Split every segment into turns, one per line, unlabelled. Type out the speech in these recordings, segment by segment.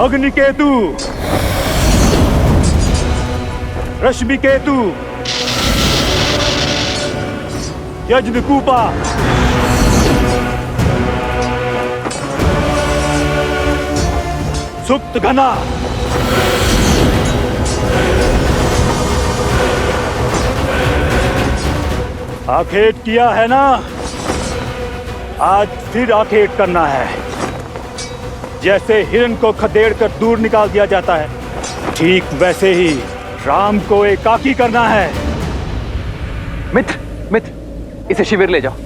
अग्निकेतु, रश्मिकेतु, यज्ञकूपा, सुप्त घना, आखेट किया है ना, आज फिर आखेट करना है। जैसे हिरण को खदेड़ कर दूर निकाल दिया जाता है, ठीक वैसे ही राम को एकाकी करना है।
मित्र, मित्र, इसे शिविर ले जाओ।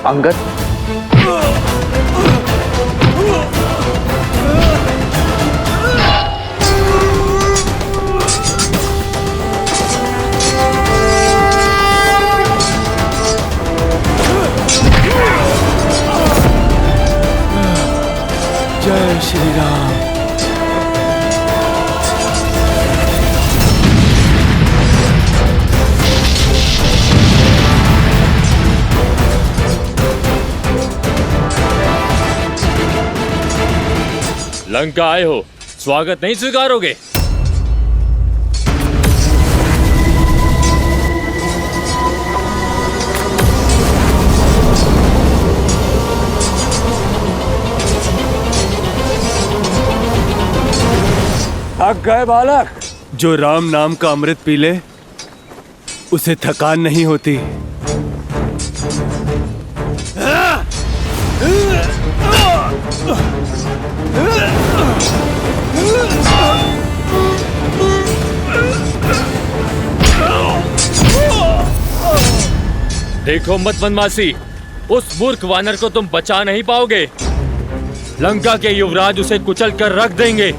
अंगद,
जय श्री राम।
लंका आए हो, स्वागत नहीं स्वीकारोगे?
थक गए बालक?
जो राम नाम का अमृत पी ले, उसे थकान नहीं होती।
देखो मत वनवासी, उस मूर्ख वानर को तुम बचा नहीं पाओगे। लंका के युवराज उसे कुचल कर रख देंगे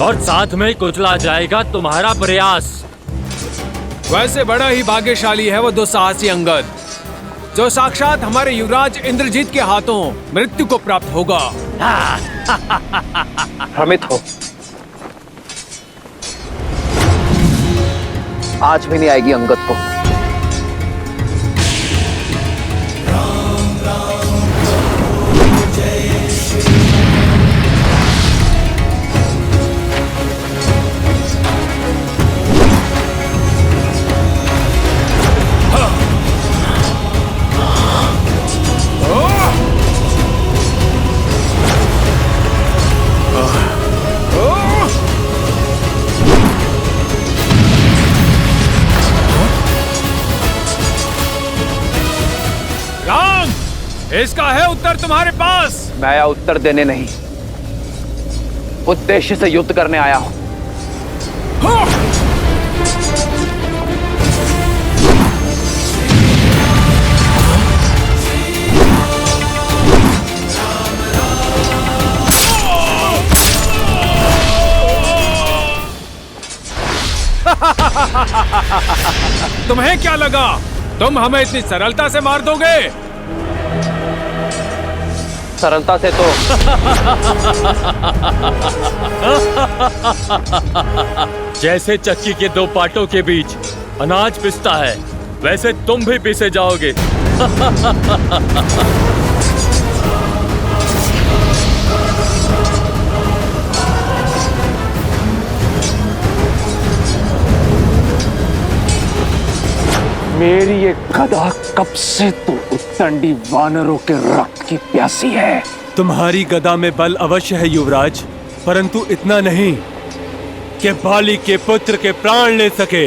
और साथ में कुचला जाएगा तुम्हारा प्रयास।
वैसे बड़ा ही भाग्यशाली है वो दुस्साहसी अंगद, जो साक्षात हमारे युवराज इंद्रजीत के हाथों मृत्यु को प्राप्त होगा।
भ्रमित हो, आज भी नहीं आएगी अंगद को।
इसका है उत्तर तुम्हारे पास।
मैं आया उत्तर देने नहीं, उद्देश्य से युद्ध करने आया हूं।
तुम्हें क्या लगा तुम हमें इतनी सरलता से मार दोगे?
सरलता से तो
जैसे चक्की के दो पाटों के बीच अनाज पिसता है, वैसे तुम भी पिसे जाओगे।
मेरी ये गदा कब से तो उत्तंडी वानरों के रक्त की प्यासी है।
तुम्हारी गदा में बल अवश्य है युवराज, परंतु इतना नहीं कि बाली के पुत्र के प्राण ले सके।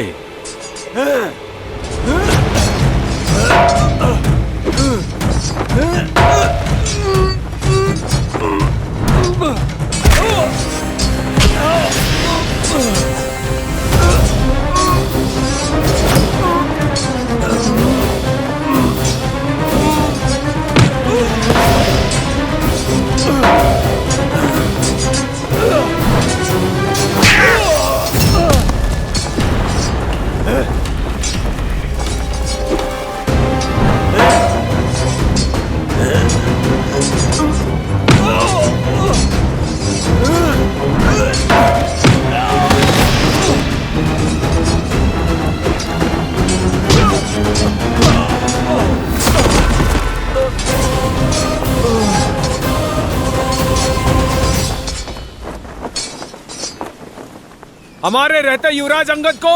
हमारे रहते युवराज अंगद को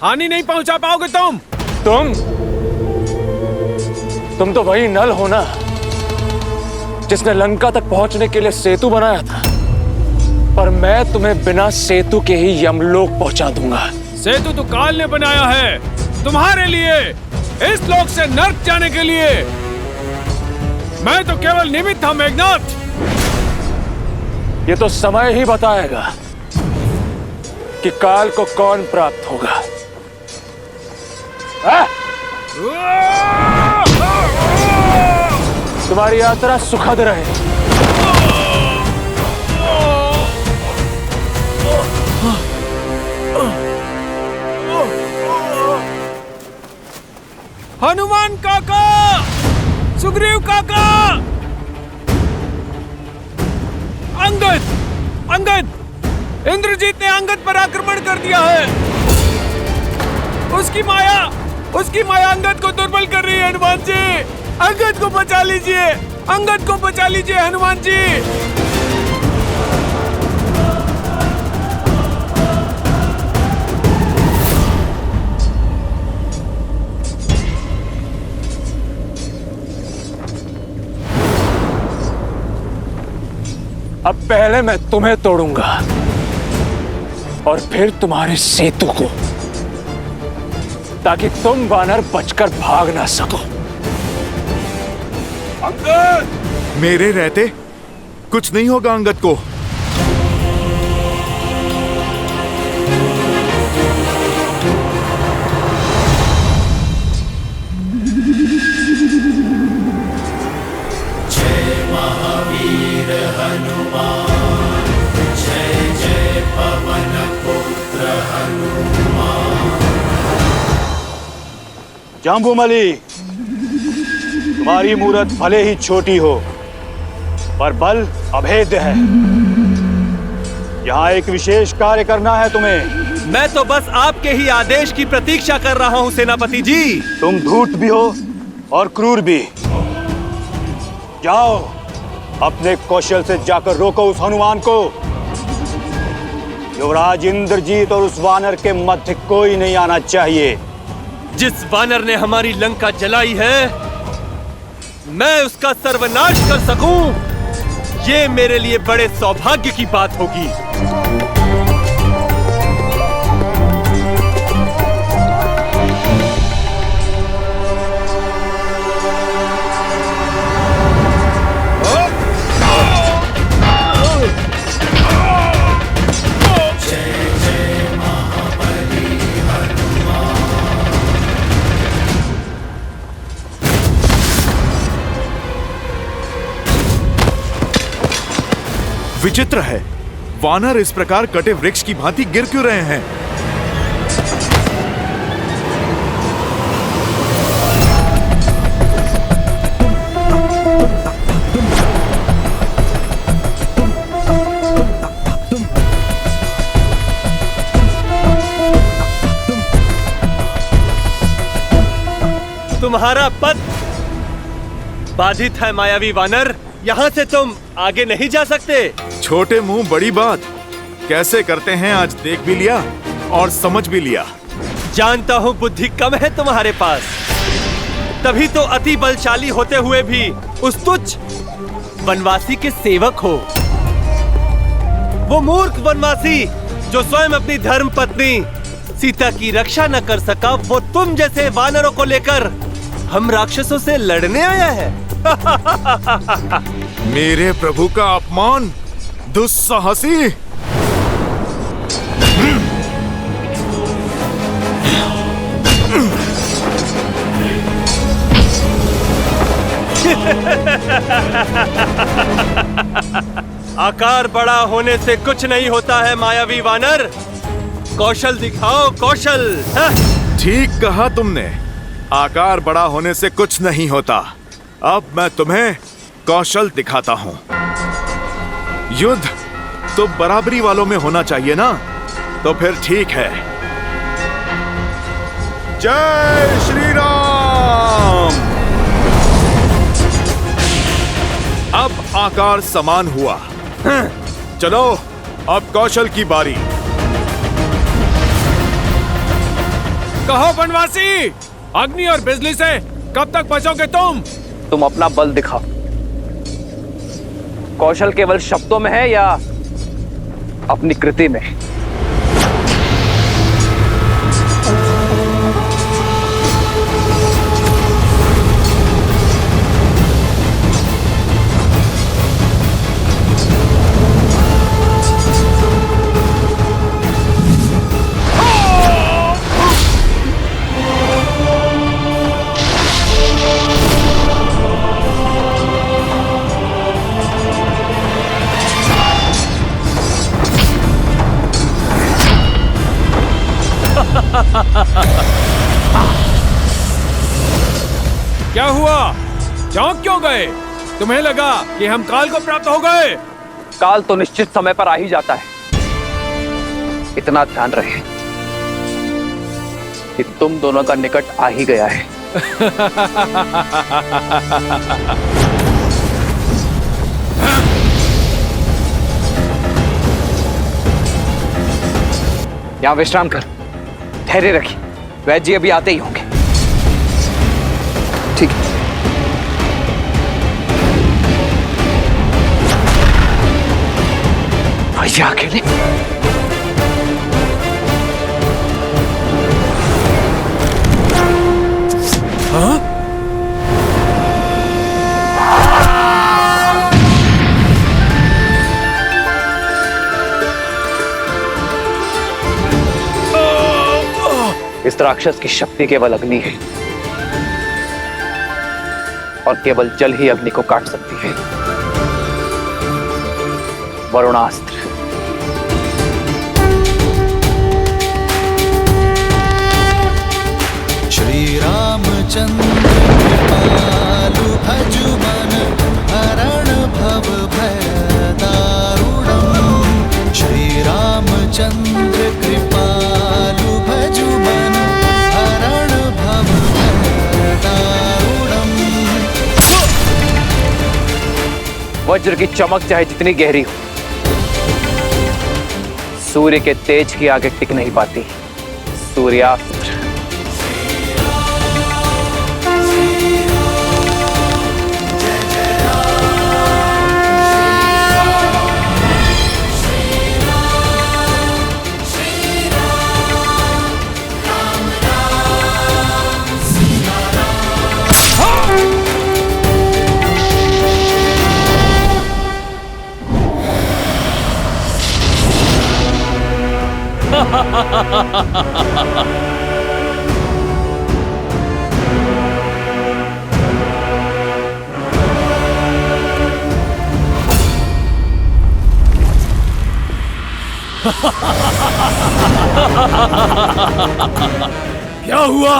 हानि नहीं पहुंचा पाओगे तुम।
तुम तो वही नल हो ना जिसने लंका तक पहुंचने के लिए सेतु बनाया था, पर मैं तुम्हें बिना सेतु के ही यमलोक पहुंचा दूंगा।
सेतु तो काल ने बनाया है तुम्हारे लिए, इस लोक से नर्क जाने के लिए। मैं तो केवल निमित्त था मेघनाथ।
ये तो समय ही बताएगा कि काल को कौन प्राप्त होगा। तुम्हारी यात्रा सुखद रहे।
हनुमान काका, सुग्रीव काका, अंगद, इंद्रजीत ने अंगद पर आक्रमण कर दिया है। उसकी माया अंगद को दुर्बल कर रही है। हनुमान जी, अंगद को बचा लीजिए, अंगद को बचा लीजिए हनुमान जी।
अब पहले मैं तुम्हें तोड़ूंगा और फिर तुम्हारे सेतु को, ताकि तुम वानर बचकर भाग ना सको।
अंगद! मेरे रहते कुछ नहीं होगा अंगद को।
जय महावीर हनुमान, जय जय पवन पुत्र हनुमान।
जाम्बूमलि, तुम्हारी मूरत भले ही छोटी हो, पर बल अभेद्य है। यहाँ एक विशेष कार्य करना है तुम्हें।
मैं तो बस आपके ही आदेश की प्रतीक्षा कर रहा हूँ सेनापति जी।
तुम धूर्त भी हो और क्रूर भी। जाओ, अपने कौशल से जाकर रोको उस हनुमान को। युवराज इंद्रजीत और उस वानर के मध्य कोई नहीं आना चाहिए।
जिस वानर ने हमारी लंका जलाई है, मैं उसका सर्वनाश कर सकूं, ये मेरे लिए बड़े सौभाग्य की बात होगी।
विचित्र है, वानर इस प्रकार कटे वृक्ष की भांति गिर क्यों रहे हैं?
तुम्हारा पथ बाधित है मायावी वानर। यहाँ से तुम आगे नहीं जा सकते।
छोटे मुंह बड़ी बात कैसे करते हैं, आज देख भी लिया और समझ भी लिया।
जानता हूँ बुद्धि कम है तुम्हारे पास, तभी तो अति बलशाली होते हुए भी उस तुच्छ वनवासी के सेवक हो। वो मूर्ख वनवासी जो स्वयं अपनी धर्म पत्नी सीता की रक्षा न कर सका, वो तुम जैसे वानरों को लेकर हम राक्षसों से लड़ने आया है।
मेरे प्रभु का अपमान, दुस्साहसी।
आकार बड़ा होने से कुछ नहीं होता है मायावी वानर। कौशल दिखाओ, कौशल।
ठीक कहा तुमने, आकार बड़ा होने से कुछ नहीं होता। अब मैं तुम्हें कौशल दिखाता हूं। युद्ध तो बराबरी वालों में होना चाहिए ना, तो फिर ठीक है। जय श्री राम। अब आकार समान हुआ। चलो अब कौशल की बारी।
कहो बनवासी, अग्नि और बिजली से कब तक बचोगे तुम?
तुम अपना बल दिखाओ। कौशल केवल शब्दों में है या अपनी कृति में?
क्या हुआ? चौंक क्यों गए? तुम्हें लगा कि हम काल को प्राप्त हो गए?
काल तो निश्चित समय पर आ ही जाता है। इतना ध्यान रहे कि तुम दोनों का निकट आ ही गया है। यहां विश्राम कर, धैर्य रखिए, वैद्य जी अभी आते ही होंगे। ठीक है। वैद्य अकेले?
हाँ?
इस राक्षस की शक्ति केवल अग्नि है और केवल जल ही अग्नि को काट सकती है। वरुणास्त्र।
श्री रामचंद्र कृपालु भजु मन हरण भव भय दारुणम्। श्री रामचंद्र कृपालु भजु मन हरण भव भय दारुणम्।
वज्र की चमक चाहे जितनी गहरी हो, सूर्य के तेज की आगे टिक नहीं पाती। सूर्यास्त्र।
क्या हुआ?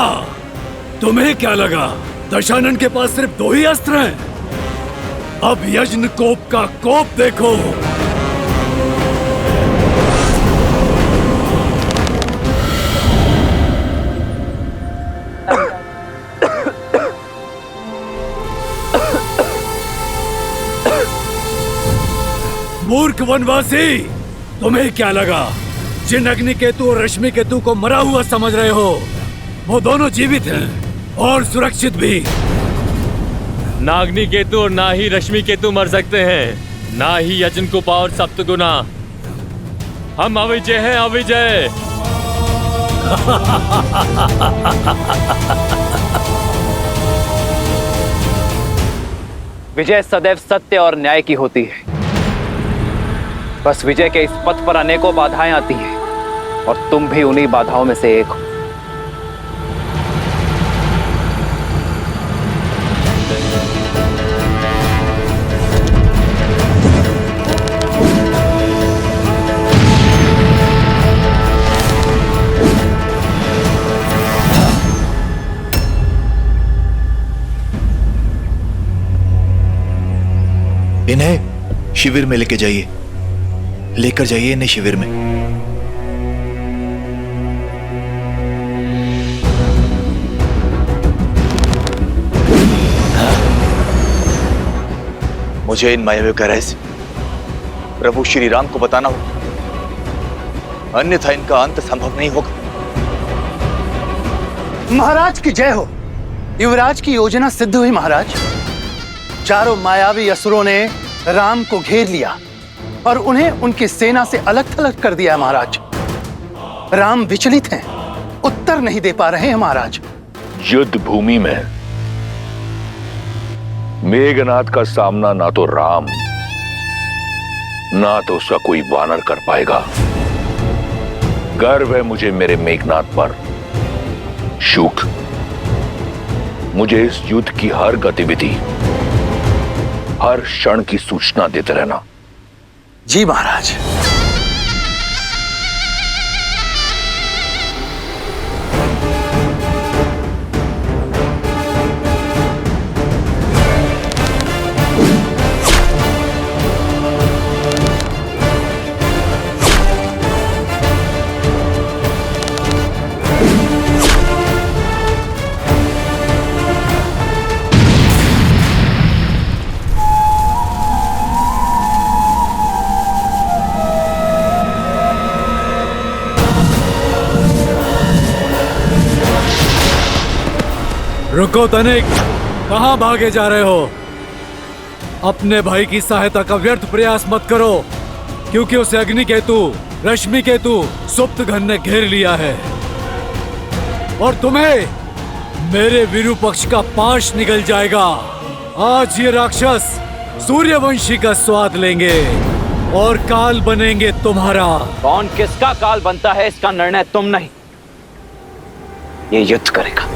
तुम्हें क्या लगा दशानन के पास सिर्फ 2 ही अस्त्र हैं? अब यज्ञ कोप का कोप देखो। मूर्ख वनवासी, तुम्हें क्या लगा जिन अग्नि केतु और रश्मि केतु को मरा हुआ समझ रहे हो, वो दोनों जीवित हैं और सुरक्षित भी।
ना अग्नि केतु और ना ही रश्मि केतु मर सकते हैं, ना ही यजन कुपा और सप्तगुना। हम अविजय हैं, अविजय।
विजय सदैव सत्य और न्याय की होती है। बस विजय के इस पथ पर अनेकों बाधाएं आती हैं और तुम भी उन्हीं बाधाओं में से एक हो।
इन्हें शिविर में लेके जाइए, लेकर जाइए इन्हें शिविर में। मुझे इन मायावियों का रहस्य प्रभु श्री राम को बताना होगा, अन्यथा इनका अंत संभव नहीं होगा।
महाराज की जय हो। युवराज की योजना सिद्ध हुई महाराज। चारों मायावी असुरों ने राम को घेर लिया और उन्हें उनकी सेना से अलग थलग कर दिया महाराज। राम विचलित हैं, उत्तर नहीं दे पा रहे हैं महाराज।
युद्ध भूमि में मेघनाथ का सामना ना तो राम ना तो उसका कोई वानर कर पाएगा। गर्व है मुझे मेरे मेघनाथ पर। शूट, मुझे इस युद्ध की हर गतिविधि, हर क्षण की सूचना देते रहना।
जी महाराज।
रुको तनिक, कहां भागे जा रहे हो? अपने भाई की सहायता का व्यर्थ प्रयास मत करो, क्योंकि उसे अग्नि केतु, रश्मि केतु, सुप्त घन ने घेर लिया है और तुम्हें मेरे विरूपक्ष का पाश निगल जाएगा। आज ये राक्षस सूर्यवंशी का स्वाद लेंगे और काल बनेंगे तुम्हारा।
कौन किसका काल बनता है इसका निर्णय तुम नहीं, ये युद्ध करेगा।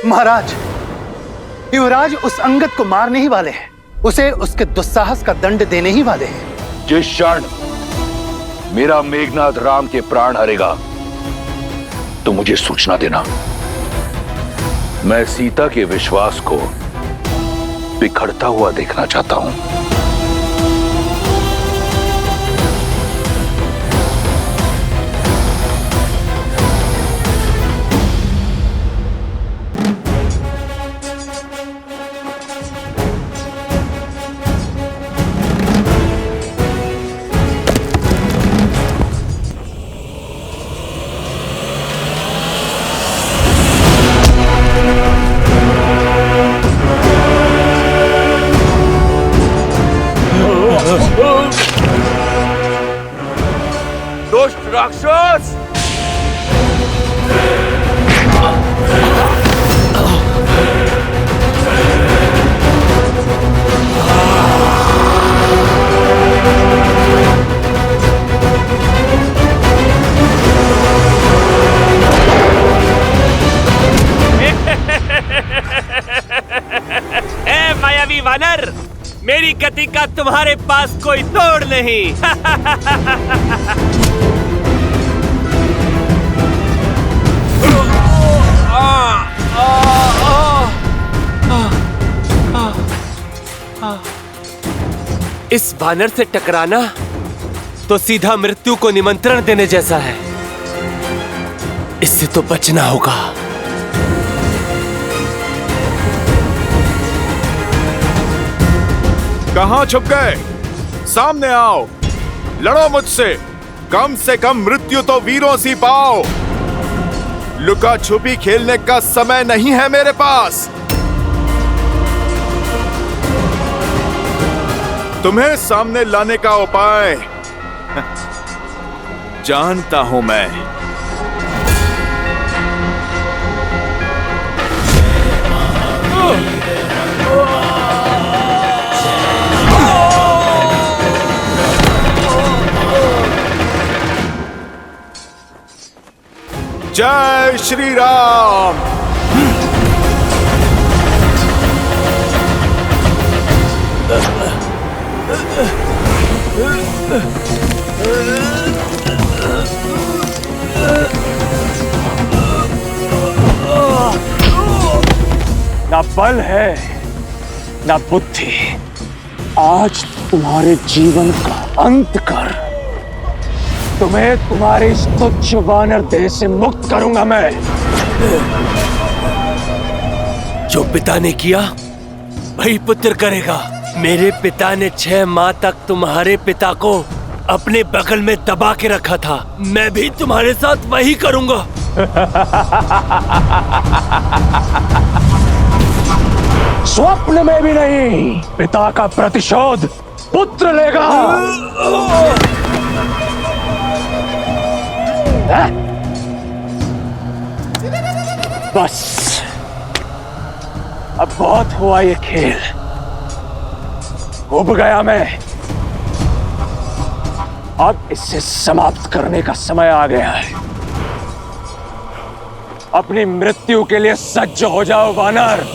महाराज, युवराज उस अंगद को मारने ही वाले हैं, उसे उसके दुस्साहस का दंड देने ही वाले हैं।
जिस क्षण मेरा मेघनाथ राम के प्राण हरेगा तो मुझे सूचना देना। मैं सीता के विश्वास को बिखरता हुआ देखना चाहता हूं।
दुष्ट राक्षस! ए मायावी वानर, मेरी गति का तुम्हारे पास कोई तोड़ नहीं। इस वानर से टकराना तो सीधा मृत्यु को निमंत्रण देने जैसा है। इससे तो बचना होगा।
कहां छुप गए? सामने आओ, लड़ो मुझसे। कम से कम मृत्यु तो वीरों सी पाओ। लुका छुपी खेलने का समय नहीं है मेरे पास। तुम्हें सामने लाने का उपाय जानता हूं मैं। जय श्री राम।
ना बल है ना बुद्धि, आज तुम्हारे जीवन का अंत कर तुम्हें तुम्हारे इस तुच्छ वानर देह से मुक्त करूंगा मैं।
जो पिता ने किया वही पुत्र करेगा। मेरे पिता ने 6 माह तक तुम्हारे पिता को अपने बगल में दबा के रखा था। मैं भी तुम्हारे साथ वही करूंगा।
स्वप्न में भी नहीं। पिता का प्रतिशोध पुत्र लेगा। बस अब बहुत हुआ ये खेल, उब गया मैं। अब इसे समाप्त करने का समय आ गया है। अपनी मृत्यु के लिए सज्ज हो जाओ वानर।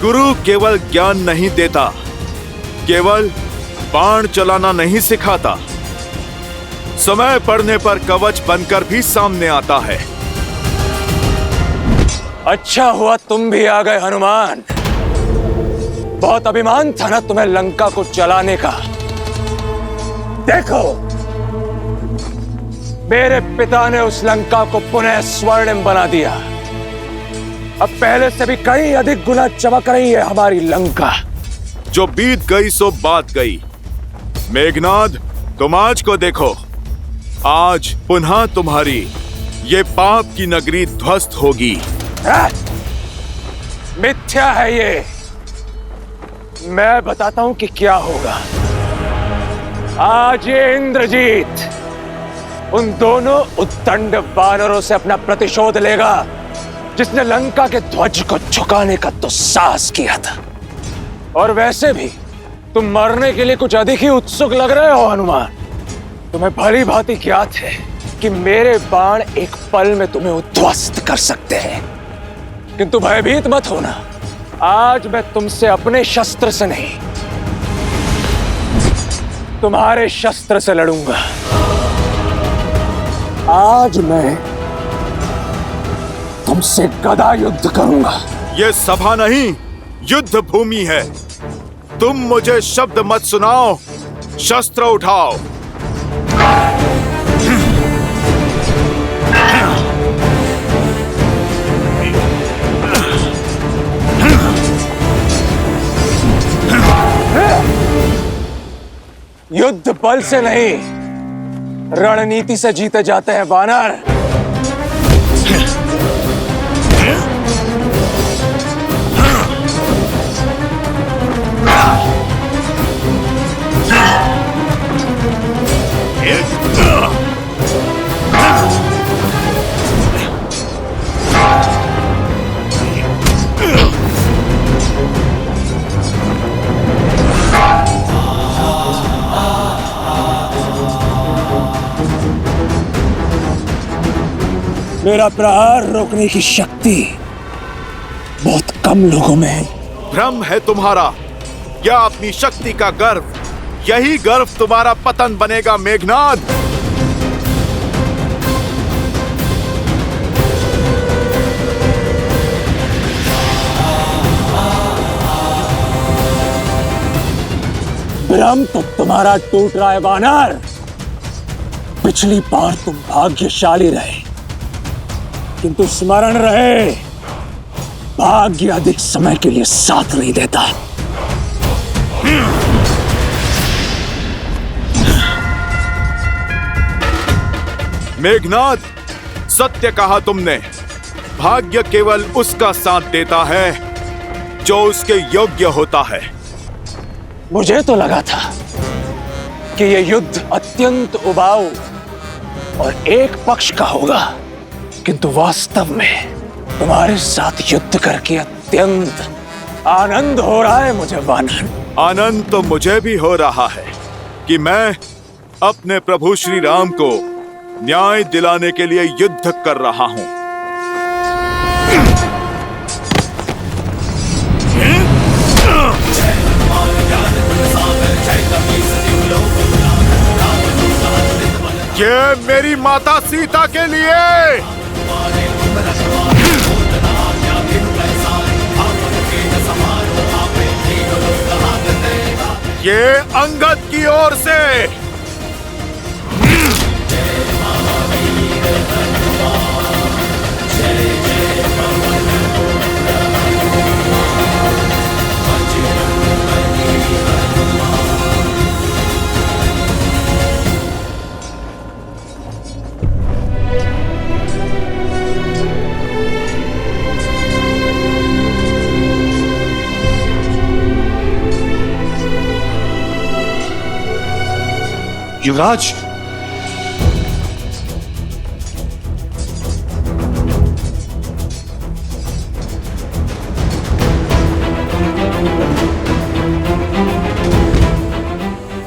गुरु केवल ज्ञान नहीं देता, केवल बाण चलाना नहीं सिखाता, समय पड़ने पर कवच बनकर भी सामने आता है।
अच्छा हुआ तुम भी आ गए हनुमान। बहुत अभिमान था ना तुम्हें लंका को जलाने का। देखो, मेरे पिता ने उस लंका को पुनः स्वर्णिम बना दिया। अब पहले से भी कई अधिक गुना चमक रही है हमारी लंका।
जो बीत गई सो बात गई। मेघनाद, तुम आज को देखो। आज पुनः तुम्हारी ये पाप की नगरी ध्वस्त होगी।
मिथ्या है ये। मैं बताता हूं कि क्या होगा। आज ये इंद्रजीत उन दोनों उत्तंड वानरों से अपना प्रतिशोध लेगा जिसने लंका के ध्वज को झुकाने का दुस्साहस किया था। और वैसे भी तुम मरने के लिए कुछ अधिक ही उत्सुक लग रहे हो हनुमान। तुम्हें भली भांति ज्ञात है कि मेरे बाण एक पल में तुम्हें उद्ध्वस्त कर सकते हैं, किंतु भयभीत मत होना। आज मैं तुमसे अपने शस्त्र से नहीं, तुम्हारे शस्त्र से लड़ूंगा। आज मैं तुमसे गदा युद्ध करूंगा।
ये सभा नहीं, युद्ध भूमि है। तुम मुझे शब्द मत सुनाओ, शस्त्र उठाओ।
युद्ध बल से नहीं, रणनीति से जीते जाते हैं वानर। मेरा प्रहार रोकने की शक्ति बहुत कम लोगों में है।
भ्रम है तुम्हारा या अपनी शक्ति का गर्व। यही गर्व तुम्हारा पतन बनेगा मेघनाद।
भ्रम तो तुम्हारा टूट रहा है वानर। पिछली बार तुम भाग्यशाली रहे, किंतु स्मरण रहे, भाग्य अधिक समय के लिए साथ नहीं देता।
मेघनाद, सत्य कहा तुमने। भाग्य केवल उसका साथ देता है जो उसके योग्य होता है।
मुझे तो लगा था कि यह युद्ध अत्यंत उबाऊ और एक पक्ष का होगा, किंतु वास्तव में तुम्हारे साथ युद्ध करके अत्यंत आनंद हो रहा है मुझे वानर।
आनंद तो मुझे भी हो रहा है कि मैं अपने प्रभु श्री राम को न्याय दिलाने के लिए युद्ध कर रहा हूं। ये मेरी माता सीता के लिए, ये अंगद की ओर से।
युवराज,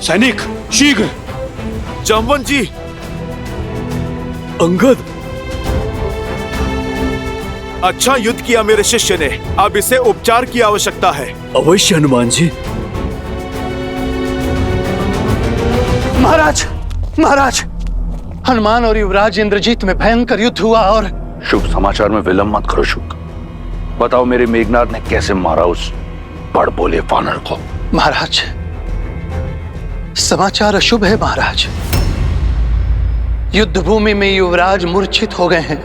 सैनिक शीघ्र।
जामवंत जी।
अंगद,
अच्छा युद्ध किया मेरे शिष्य ने। अब इसे उपचार की आवश्यकता है।
अवश्य हनुमान जी।
महाराज, महाराज, हनुमान और युवराज इंद्रजीत में भयंकर युद्ध हुआ और
शुभ समाचार में विलंब मत करो शुक। बताओ मेरे मेघनाद ने कैसे मारा उस बड़ बोले वानर को।
महाराज, समाचार अशुभ है महाराज। युद्ध भूमि में युवराज मूर्छित हो गए हैं।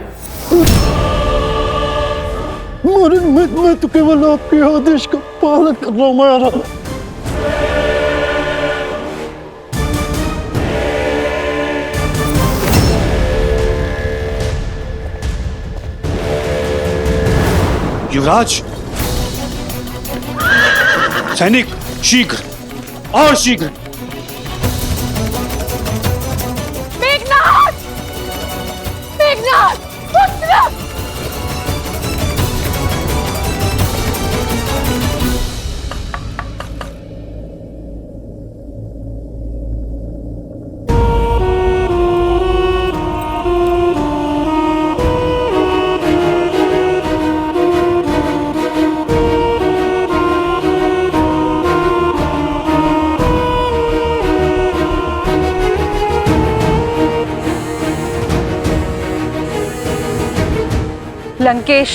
मैं तो केवल आपके आदेश का पालन कर रहा हूं महाराज।
युवराज, सैनिक शीघ्र और शीघ्र।
मेघनाद, मेघनाद, पुत्र! लंकेश,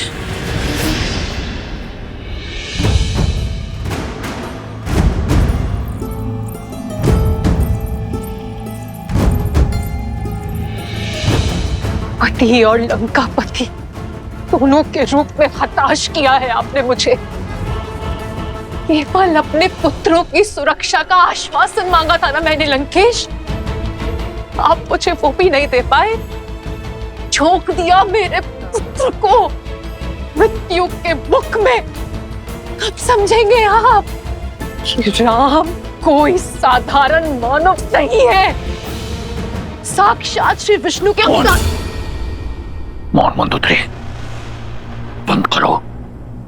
पति और लंकापति दोनों के रूप में हताश किया है आपने मुझे। केवल अपने पुत्रों की सुरक्षा का आश्वासन मांगा था ना मैंने लंकेश। आप मुझे वो भी नहीं दे पाए। झोंक दिया मेरे पुत्र को मृत्यु के मुख में। कब समझेंगे आप कि राम कोई साधारण मानव नहीं है, साक्षात श्री विष्णु के अवतार।
मौन मंदोदरी, बंद करो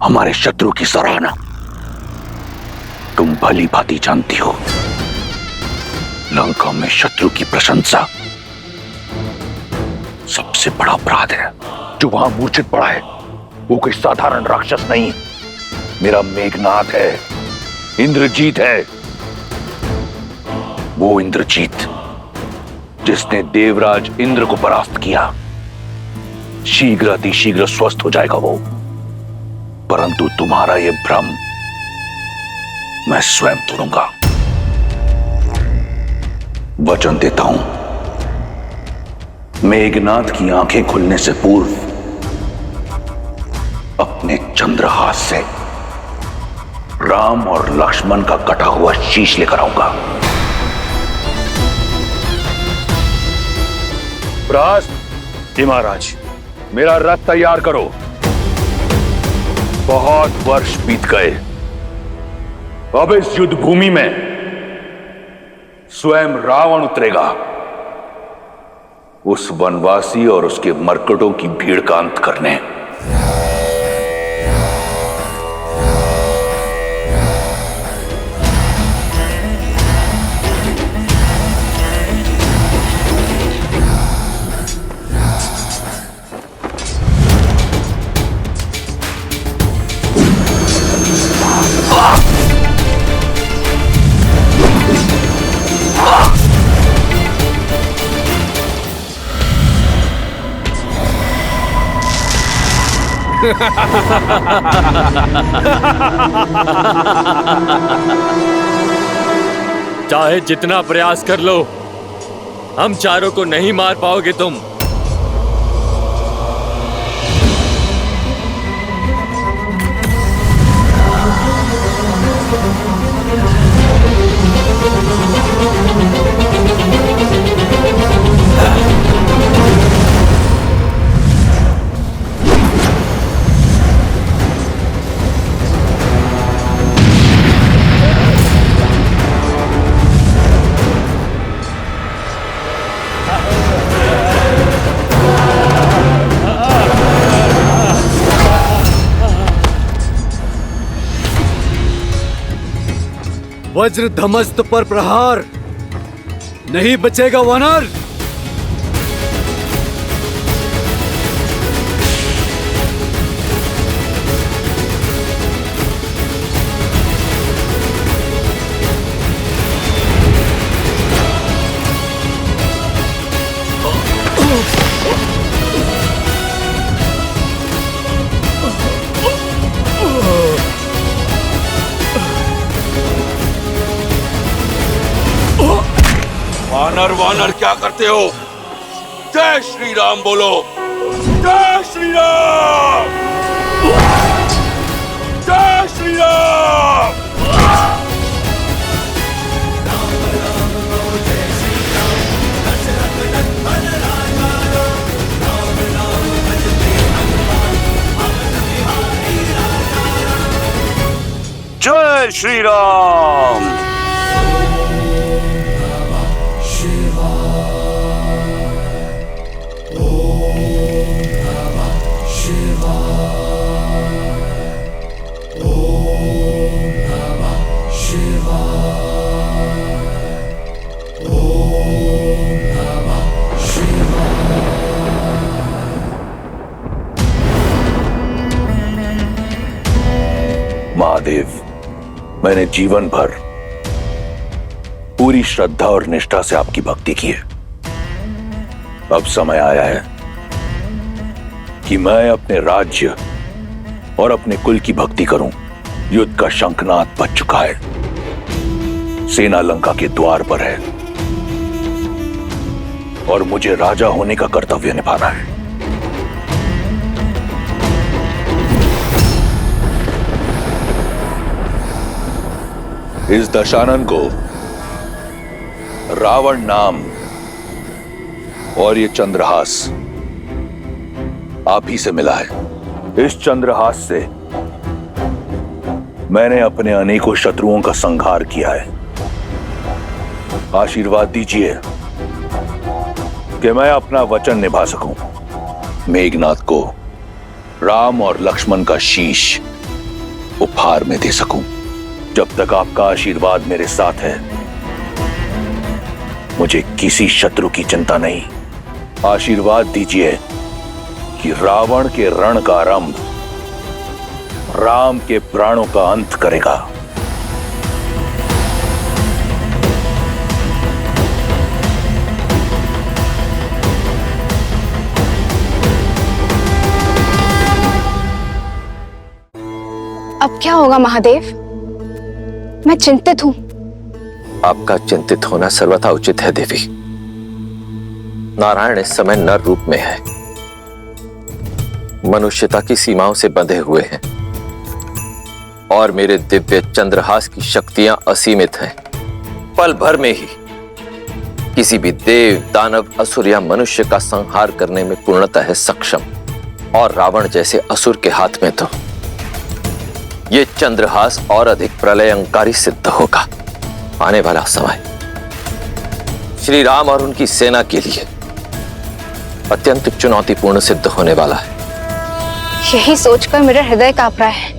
हमारे शत्रु की सराहना। तुम भली भांति जानती हो लंका में शत्रु की प्रशंसा सबसे बड़ा अपराध है। जो वहां मूर्छित पड़ा है वो कोई साधारण राक्षस नहीं, मेरा मेघनाद है, इंद्रजीत है। वो इंद्रजीत जिसने देवराज इंद्र को परास्त किया। शीघ्र अतिशीघ्र स्वस्थ हो जाएगा वो, परंतु तुम्हारा यह भ्रम मैं स्वयं तोड़ूंगा। वचन देता हूं, मेघनाद की आंखें खुलने से पूर्व अपने चंद्रहास से राम और लक्ष्मण का कटा हुआ शीश लेकर आऊंगा। प्रहस्त।
जी महाराज।
मेरा रथ तैयार करो। बहुत वर्ष बीत गए, अब इस युद्ध भूमि में स्वयं रावण उतरेगा, उस वनवासी और उसके मरकटों की भीड़ का अंत करने।
चाहे जितना प्रयास कर लो, हम चारों को नहीं मार पाओगे तुम।
वज्र धमस्त पर प्रहार, नहीं बचेगा वानर।
वानर वानर क्या करते हो? जय श्री राम बोलो। जय श्री राम। जय श्री राम। जय श्री राम। महादेव, मैंने जीवन भर पूरी श्रद्धा और निष्ठा से आपकी भक्ति की है। अब समय आया है कि मैं अपने राज्य और अपने कुल की भक्ति करूं। युद्ध का शंखनाद बज चुका है, सेना लंका के द्वार पर है और मुझे राजा होने का कर्तव्य निभाना है। इस दशानन को रावण नाम और ये चंद्रहास आप ही से मिला है। इस चंद्रहास से मैंने अपने अनेकों शत्रुओं का संहार किया है। आशीर्वाद दीजिए कि मैं अपना वचन निभा सकूं, मेघनाद को राम और लक्ष्मण का शीश उपहार में दे सकूं। जब तक आपका आशीर्वाद मेरे साथ है, मुझे किसी शत्रु की चिंता नहीं। आशीर्वाद दीजिए कि रावण के रण का आरंभ राम के प्राणों का अंत करेगा।
अब क्या होगा महादेव? मैं चिंतित हूं।
आपका चिंतित होना सर्वथा उचित है देवी। नारायण इस समय नर रूप में है, मनुष्यता की सीमाओं से बंधे हुए हैं और मेरे दिव्य चंद्रहास की शक्तियां असीमित हैं। पल भर में ही किसी भी देव, दानव, असुर या मनुष्य का संहार करने में पूर्णतः है सक्षम। और रावण जैसे असुर के हाथ में तो ये चंद्रहास और अधिक प्रलयंकारी सिद्ध होगा। आने वाला समय श्री राम और उनकी सेना के लिए अत्यंत चुनौतीपूर्ण सिद्ध होने वाला है।
यही सोचकर मेरा हृदय कांप रहा है।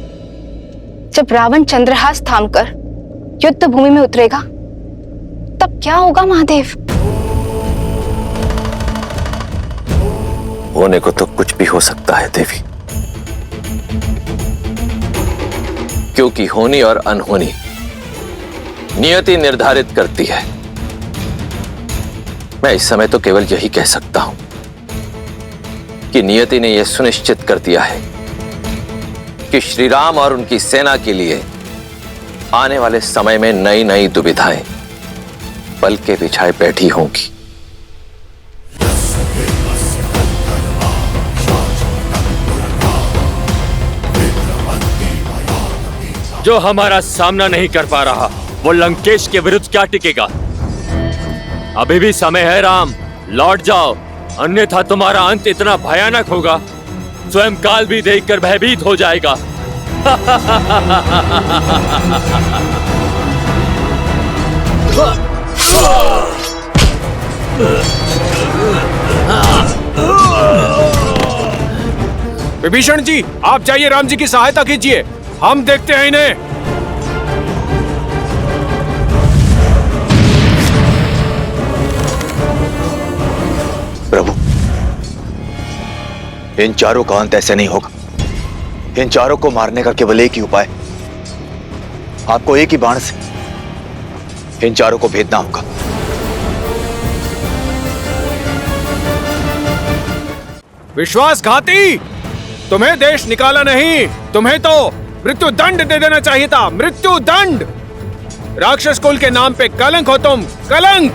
जब रावण चंद्रहास थामकर युद्ध भूमि में उतरेगा तब क्या होगा महादेव?
होने को तो कुछ भी हो सकता है देवी, क्योंकि होनी और अनहोनी नियति निर्धारित करती है। मैं इस समय तो केवल यही कह सकता हूं कि नियति ने यह सुनिश्चित कर दिया है कि श्री राम और उनकी सेना के लिए आने वाले समय में नई नई दुविधाएं पल के बिछाए बैठी होंगी।
जो हमारा सामना नहीं कर पा रहा वो लंकेश के विरुद्ध क्या टिकेगा? अभी भी समय है राम, लौट जाओ, अन्यथा तुम्हारा अंत इतना भयानक होगा स्वयं काल भी देखकर भयभीत हो जाएगा।
विभीषण जी, आप जाइए, राम जी की सहायता कीजिए, हम देखते हैं इन्हें।
प्रभु, इन चारों का अंत ऐसे नहीं होगा। इन चारों को मारने का केवल एक ही उपाय, आपको एक ही बाण से इन चारों को भेदना होगा।
विश्वासघाती, तुम्हें देश निकाला नहीं, तुम्हें तो मृत्यु दंड दे देना चाहिए था। मृत्यु दंड! राक्षस कुल के नाम पे कलंक हो तुम, कलंक!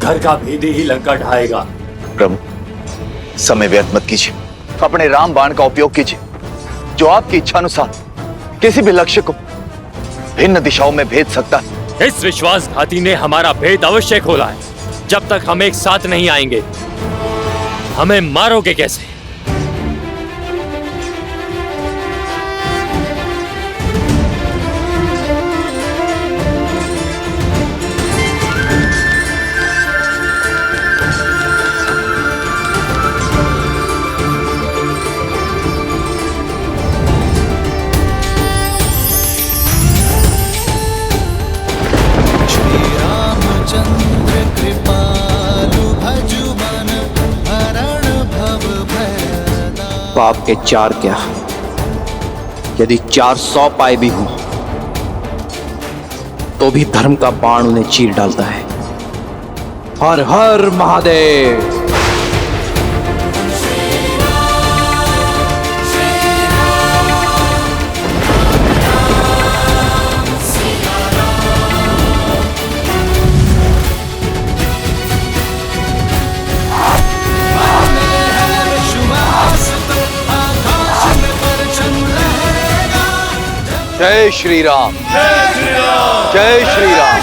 घर का भेदी ही लंका ढाएगा।
प्रभु, समय व्यर्थ मत कीजिए, अपने राम बाण का उपयोग कीजिए, जो आपकी इच्छा अनुसार किसी भी लक्ष्य को भिन्न दिशाओं में भेज सकता है।
इस विश्वासघाती ने हमारा भेद अवश्य खोला है। जब तक हम एक साथ नहीं आएंगे हमें मारोगे कैसे?
पाप के चार क्या, यदि 400 पाए भी हों तो भी धर्म का बाण उन्हें चीर डालता है। हर हर महादेव।
जय श्री राम, जय श्री राम, जय श्री राम,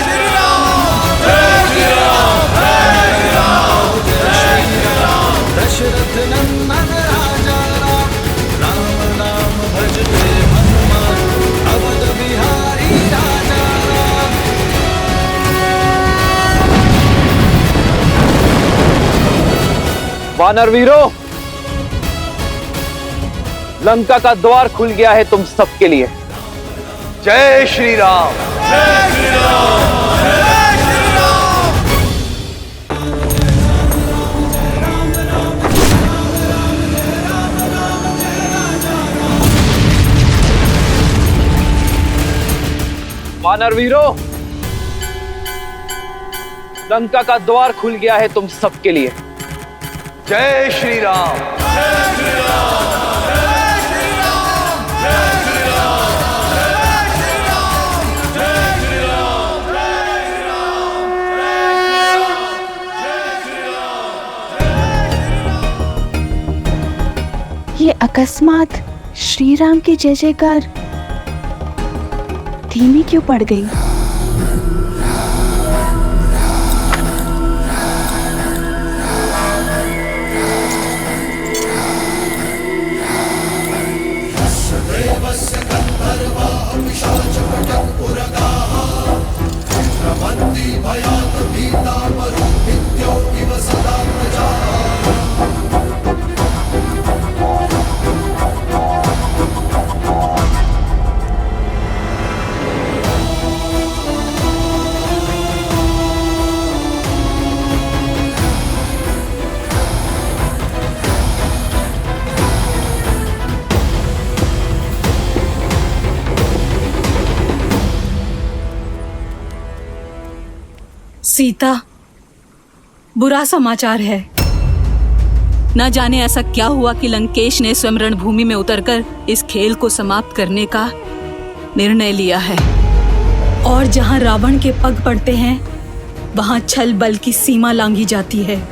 जय श्री राम, जय श्री राम, जय श्री राम। दशरथ नंदन राजा राम, राम नाम भजते हनुमान, अवध बिहारी राजा राम।
वानर वीरों, लंका का द्वार खुल गया है तुम सबके लिए।
जय श्री राम, जय श्री राम, जय श्री राम।
वानर वीरों, लंका का द्वार खुल गया है तुम सबके लिए।
जय श्री राम, जय श्री राम, जय श्री राम, जय श्री राम, जय श्री राम, जय श्री राम, जय
ये अकस्मात श्री राम की जय जयकार धीमी क्यों पड़ गई?
सीता, बुरा समाचार है। न जाने ऐसा क्या हुआ कि लंकेश ने स्वयं रणभूमि में उतरकर इस खेल को समाप्त करने का निर्णय लिया है। और जहां रावण के पग पड़ते हैं, वहां छल बल की सीमा लांघी जाती है।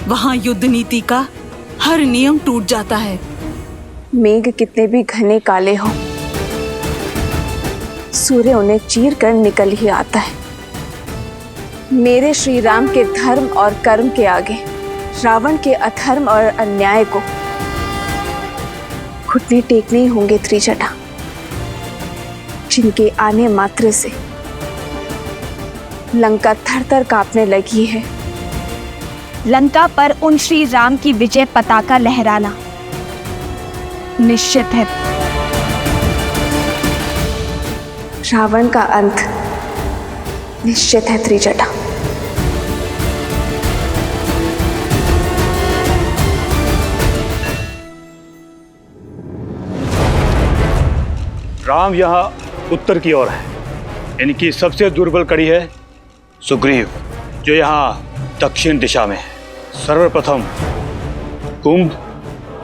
वहां युद्ध नीति का हर नियम टूट जाता है।
मेघ कितने भी घने काले हों, सूर्य उन्हें चीर कर निकल ही आता है। मेरे श्री राम के धर्म और कर्म के आगे रावण के अधर्म और अन्याय को घुटने टेकने ही होंगे त्रिजटा, जिनके आने मात्र से लंका थर-थर कांपने लगी है।
लंका पर उन श्री राम की विजय पताका लहराना निश्चित है।
रावण का अंत निश्चित है त्रिजटा।
राम यहाँ उत्तर की ओर है। इनकी सबसे दुर्बल कड़ी है सुग्रीव, जो यहाँ दक्षिण दिशा में है। सर्वप्रथम कुंभ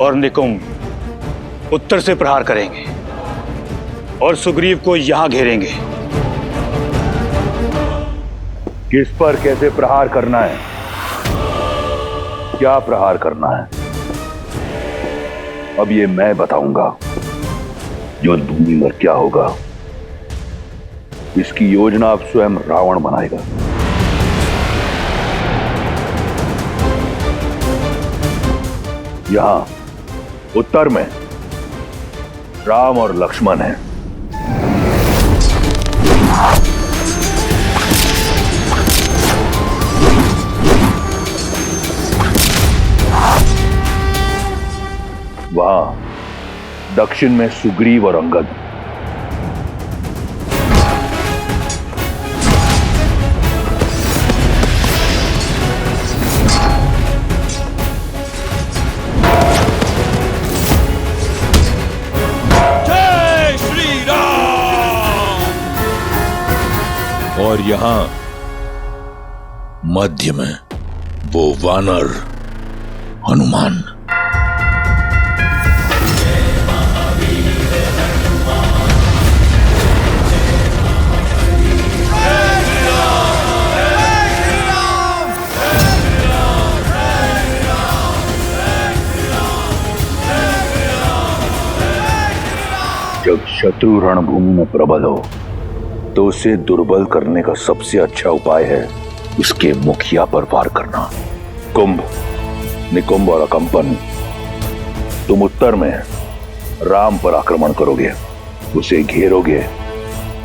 और निकुंभ उत्तर से प्रहार करेंगे और सुग्रीव को यहाँ घेरेंगे।
किस पर कैसे प्रहार करना है, क्या प्रहार करना है, अब ये मैं बताऊंगा। युद्ध भूमि में क्या होगा, इसकी योजना अब स्वयं रावण बनाएगा। यहां उत्तर में राम और लक्ष्मण हैं। वहां दक्षिण में सुग्रीव और अंगद।
जय श्री राम।
और यहां मध्य में वो वानर हनुमान।
जब शत्रु रणभूमि में प्रबल हो तो उसे दुर्बल करने का सबसे अच्छा उपाय है उसके मुखिया पर वार करना। कुंभ, निकुंभ और अकंपन, तुम उत्तर में राम पर आक्रमण करोगे, उसे घेरोगे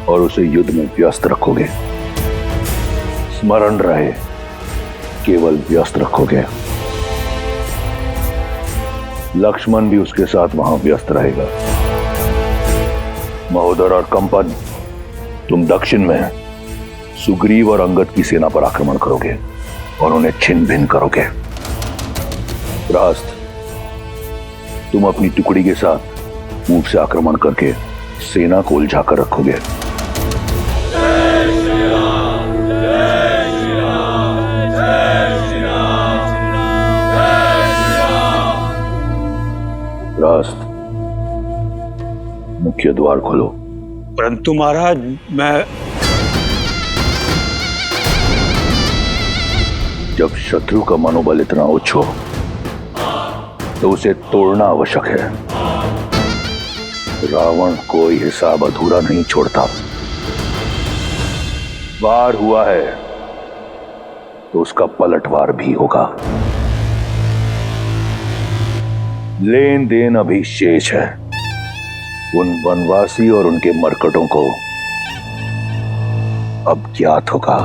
और उसे युद्ध में व्यस्त रखोगे। स्मरण रहे, केवल व्यस्त रखोगे। लक्ष्मण भी उसके साथ वहां व्यस्त रहेगा। महोदर और कंपन, तुम दक्षिण में सुग्रीव और अंगद की सेना पर आक्रमण करोगे और उन्हें छिन्न भिन्न करोगे। रास्त, तुम अपनी टुकड़ी के साथ पूर्व से आक्रमण करके सेना को उलझाकर रखोगे। रास्त, मुख्य द्वार खोलो।
परंतु महाराज, मैं
जब शत्रु का मनोबल इतना उच्च हो तो उसे तोड़ना आवश्यक है। रावण कोई हिसाब अधूरा नहीं छोड़ता। वार हुआ है तो उसका पलटवार भी होगा। लेन देन अभी शेष है। उन वनवासी और उनके मरकटों को अब ज्ञात होगा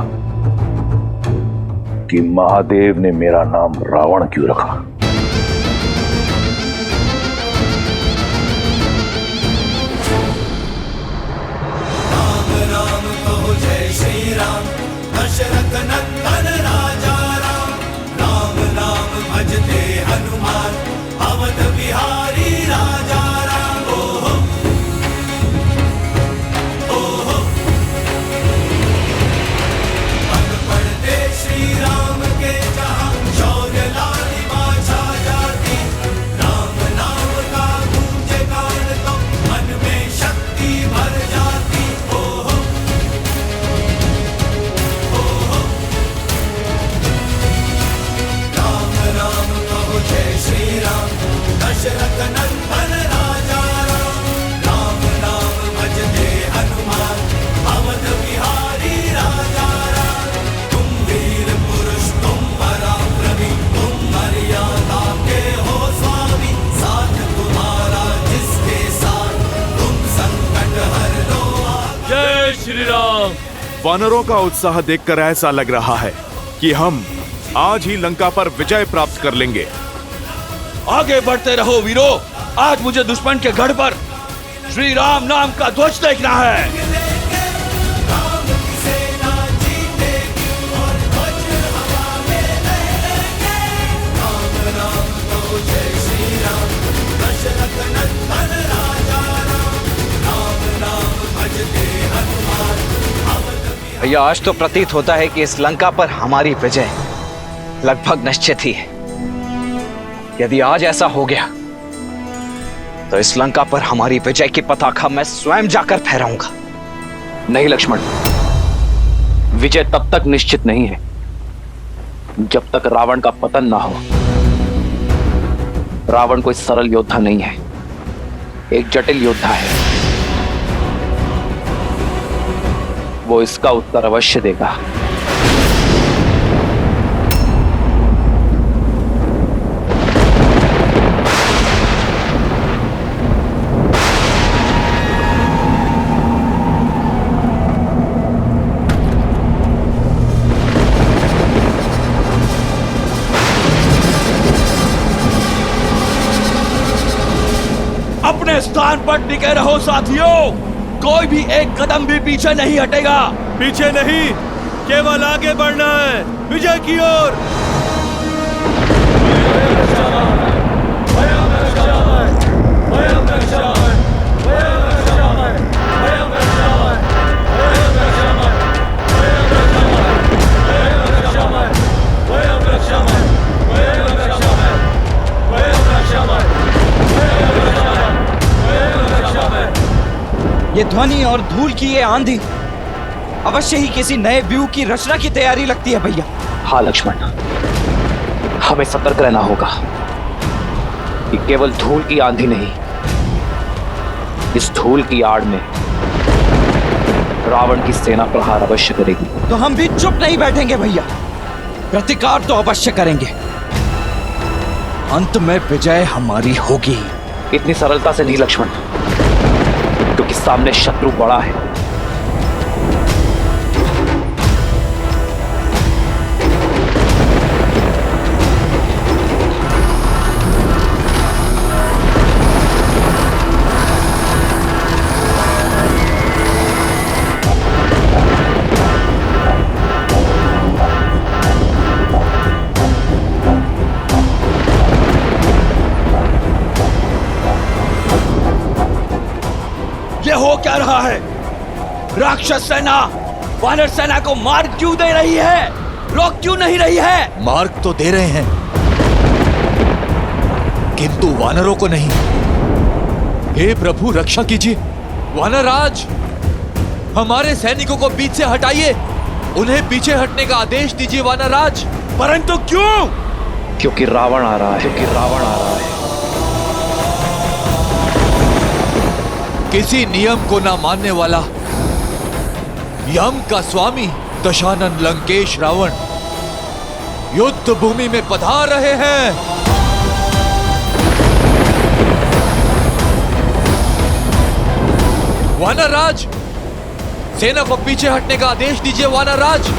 कि महादेव ने मेरा नाम रावण क्यों रखा।
राम राम कहो जय श्री राम, दशरथ नंदन राजा राम। राम नाम भजते हनुमान, अवध बिहारी राजा राम। ओहो ओहो पद पढ़ते श्री राम के जहाँ, शौर्य लालिमा छा जाती। राम नाम का गूंजे गान तो मन में शक्ति भर जाती। ओहो ओहो राम राम कहो जय श्री राम, दशरथ नंदन राजा राम। राम नाम भजते हनुमान, अवध बिहारी राजा राम। तुम वीर पुरुष तुम पराक्रमी, तुम मर्यादा के हो स्वामी। साथ तुम्हारा जिसके साथ, तुम संकट हर लो।
जय श्री राम। वानरों का उत्साह देखकर ऐसा लग रहा है कि हम आज ही लंका पर विजय प्राप्त कर लेंगे।
आगे बढ़ते रहो वीरों। आज मुझे दुश्मन के गढ़ पर श्री राम नाम का ध्वज देखना है।
भैया आज तो प्रतीत होता है कि इस लंका पर हमारी विजय लगभग निश्चित ही है। यदि आज ऐसा हो गया तो इस लंका पर हमारी विजय की पताका मैं स्वयं जाकर फहराऊंगा। नहीं लक्ष्मण, विजय तब तक निश्चित नहीं है जब तक रावण का पतन ना हो। रावण कोई सरल योद्धा नहीं है, एक जटिल योद्धा है। वो इसका उत्तर अवश्य देगा।
अपने स्थान पर टिके रहो साथियों। कोई भी एक कदम भी पीछे नहीं हटेगा।
पीछे नहीं, केवल आगे बढ़ना है, विजय की ओर।
ये ध्वनि और धूल की ये आंधी अवश्य ही किसी नए व्यूह की रचना की तैयारी लगती है भैया। हाँ लक्ष्मण, हमें सतर्क रहना होगा कि केवल धूल की आंधी नहीं, इस धूल की आड़ में रावण की सेना प्रहार अवश्य करेगी। तो हम भी चुप नहीं बैठेंगे भैया, प्रतिकार तो अवश्य करेंगे। अंत में विजय हमारी होगी। इतनी सरलता से नहीं लक्ष्मण, क्योंकि सामने शत्रु बड़ा है।
ये हो क्या रहा है? राक्षस सेना वानर सेना को मार्ग क्यों दे रही है? रोक क्यों नहीं रही है?
मार्ग तो दे रहे हैं, किंतु वानरों को नहीं। हे प्रभु रक्षा कीजिए। वानरराज, हमारे सैनिकों को बीच से हटाइए। उन्हें पीछे हटने का आदेश दीजिए वानरराज।
परंतु क्यों?
क्योंकि रावण आ रहा है।
किसी नियम को ना मानने वाला यम का स्वामी दशानन लंकेश रावण युद्ध भूमि में पधार रहे हैं। वानर राज, सेना को पीछे हटने का आदेश दीजिए। वानर राज।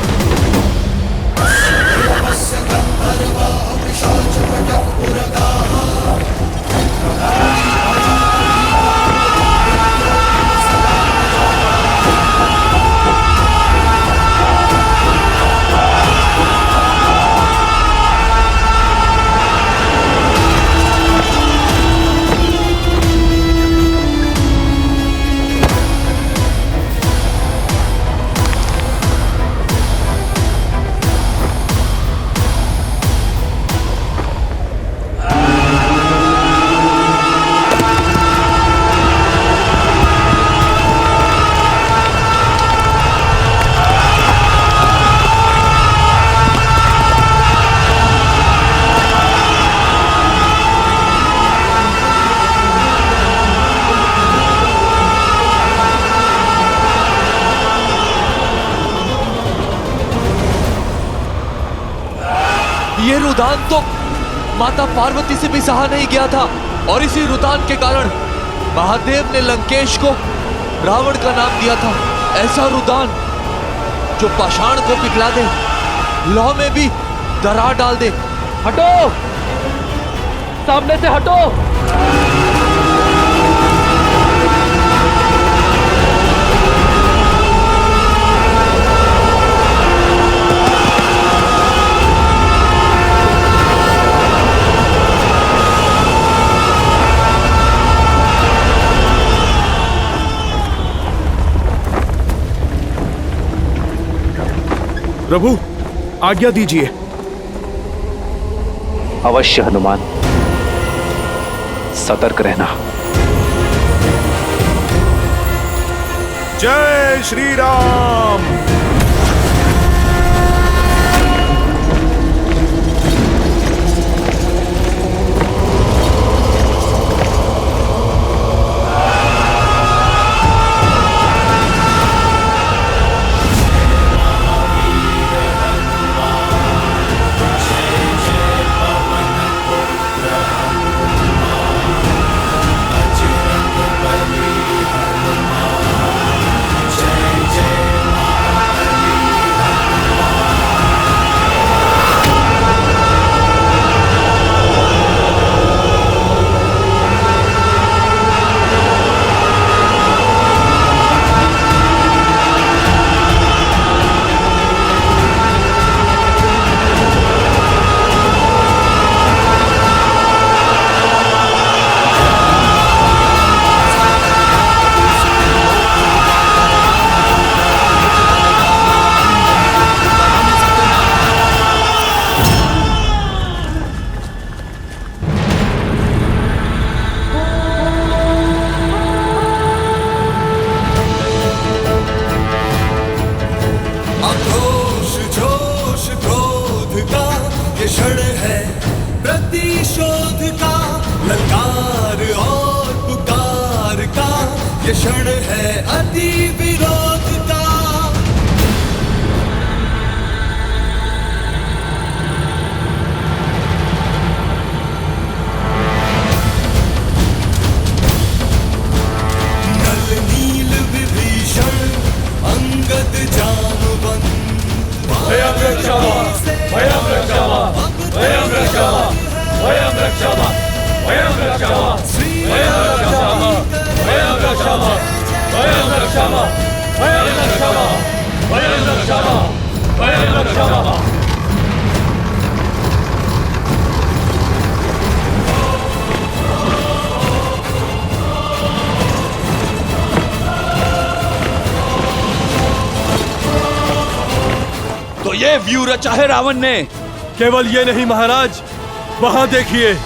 ये रुदान तो माता पार्वती से भी सहा नहीं गया था और इसी रुदान के कारण महादेव ने लंकेश को रावण का नाम दिया था। ऐसा रुदान जो पाषाण को पिघला दे, लौह में भी दरार डाल दे। हटो, सामने से हटो।
प्रभु, आज्ञा दीजिए।
अवश्य हनुमान, सतर्क रहना।
जय श्री राम।
क्षण है अति विरोध का। नल नील विभीषण अंगद जानुबंद।
भयं रक्षामा, भयं रक्षामा, भयं रक्षामा, भयं रक्षामा, भयं रक्षामा, भयं रक्षामा, भयं रक्षामा, भयं रक्षामा, भयं रक्षामा, भयं रक्षामा, भयं रक्षामा।
तो ये व्यू रचा है रावण ने।
केवल ये नहीं महाराज, वहां देखिए।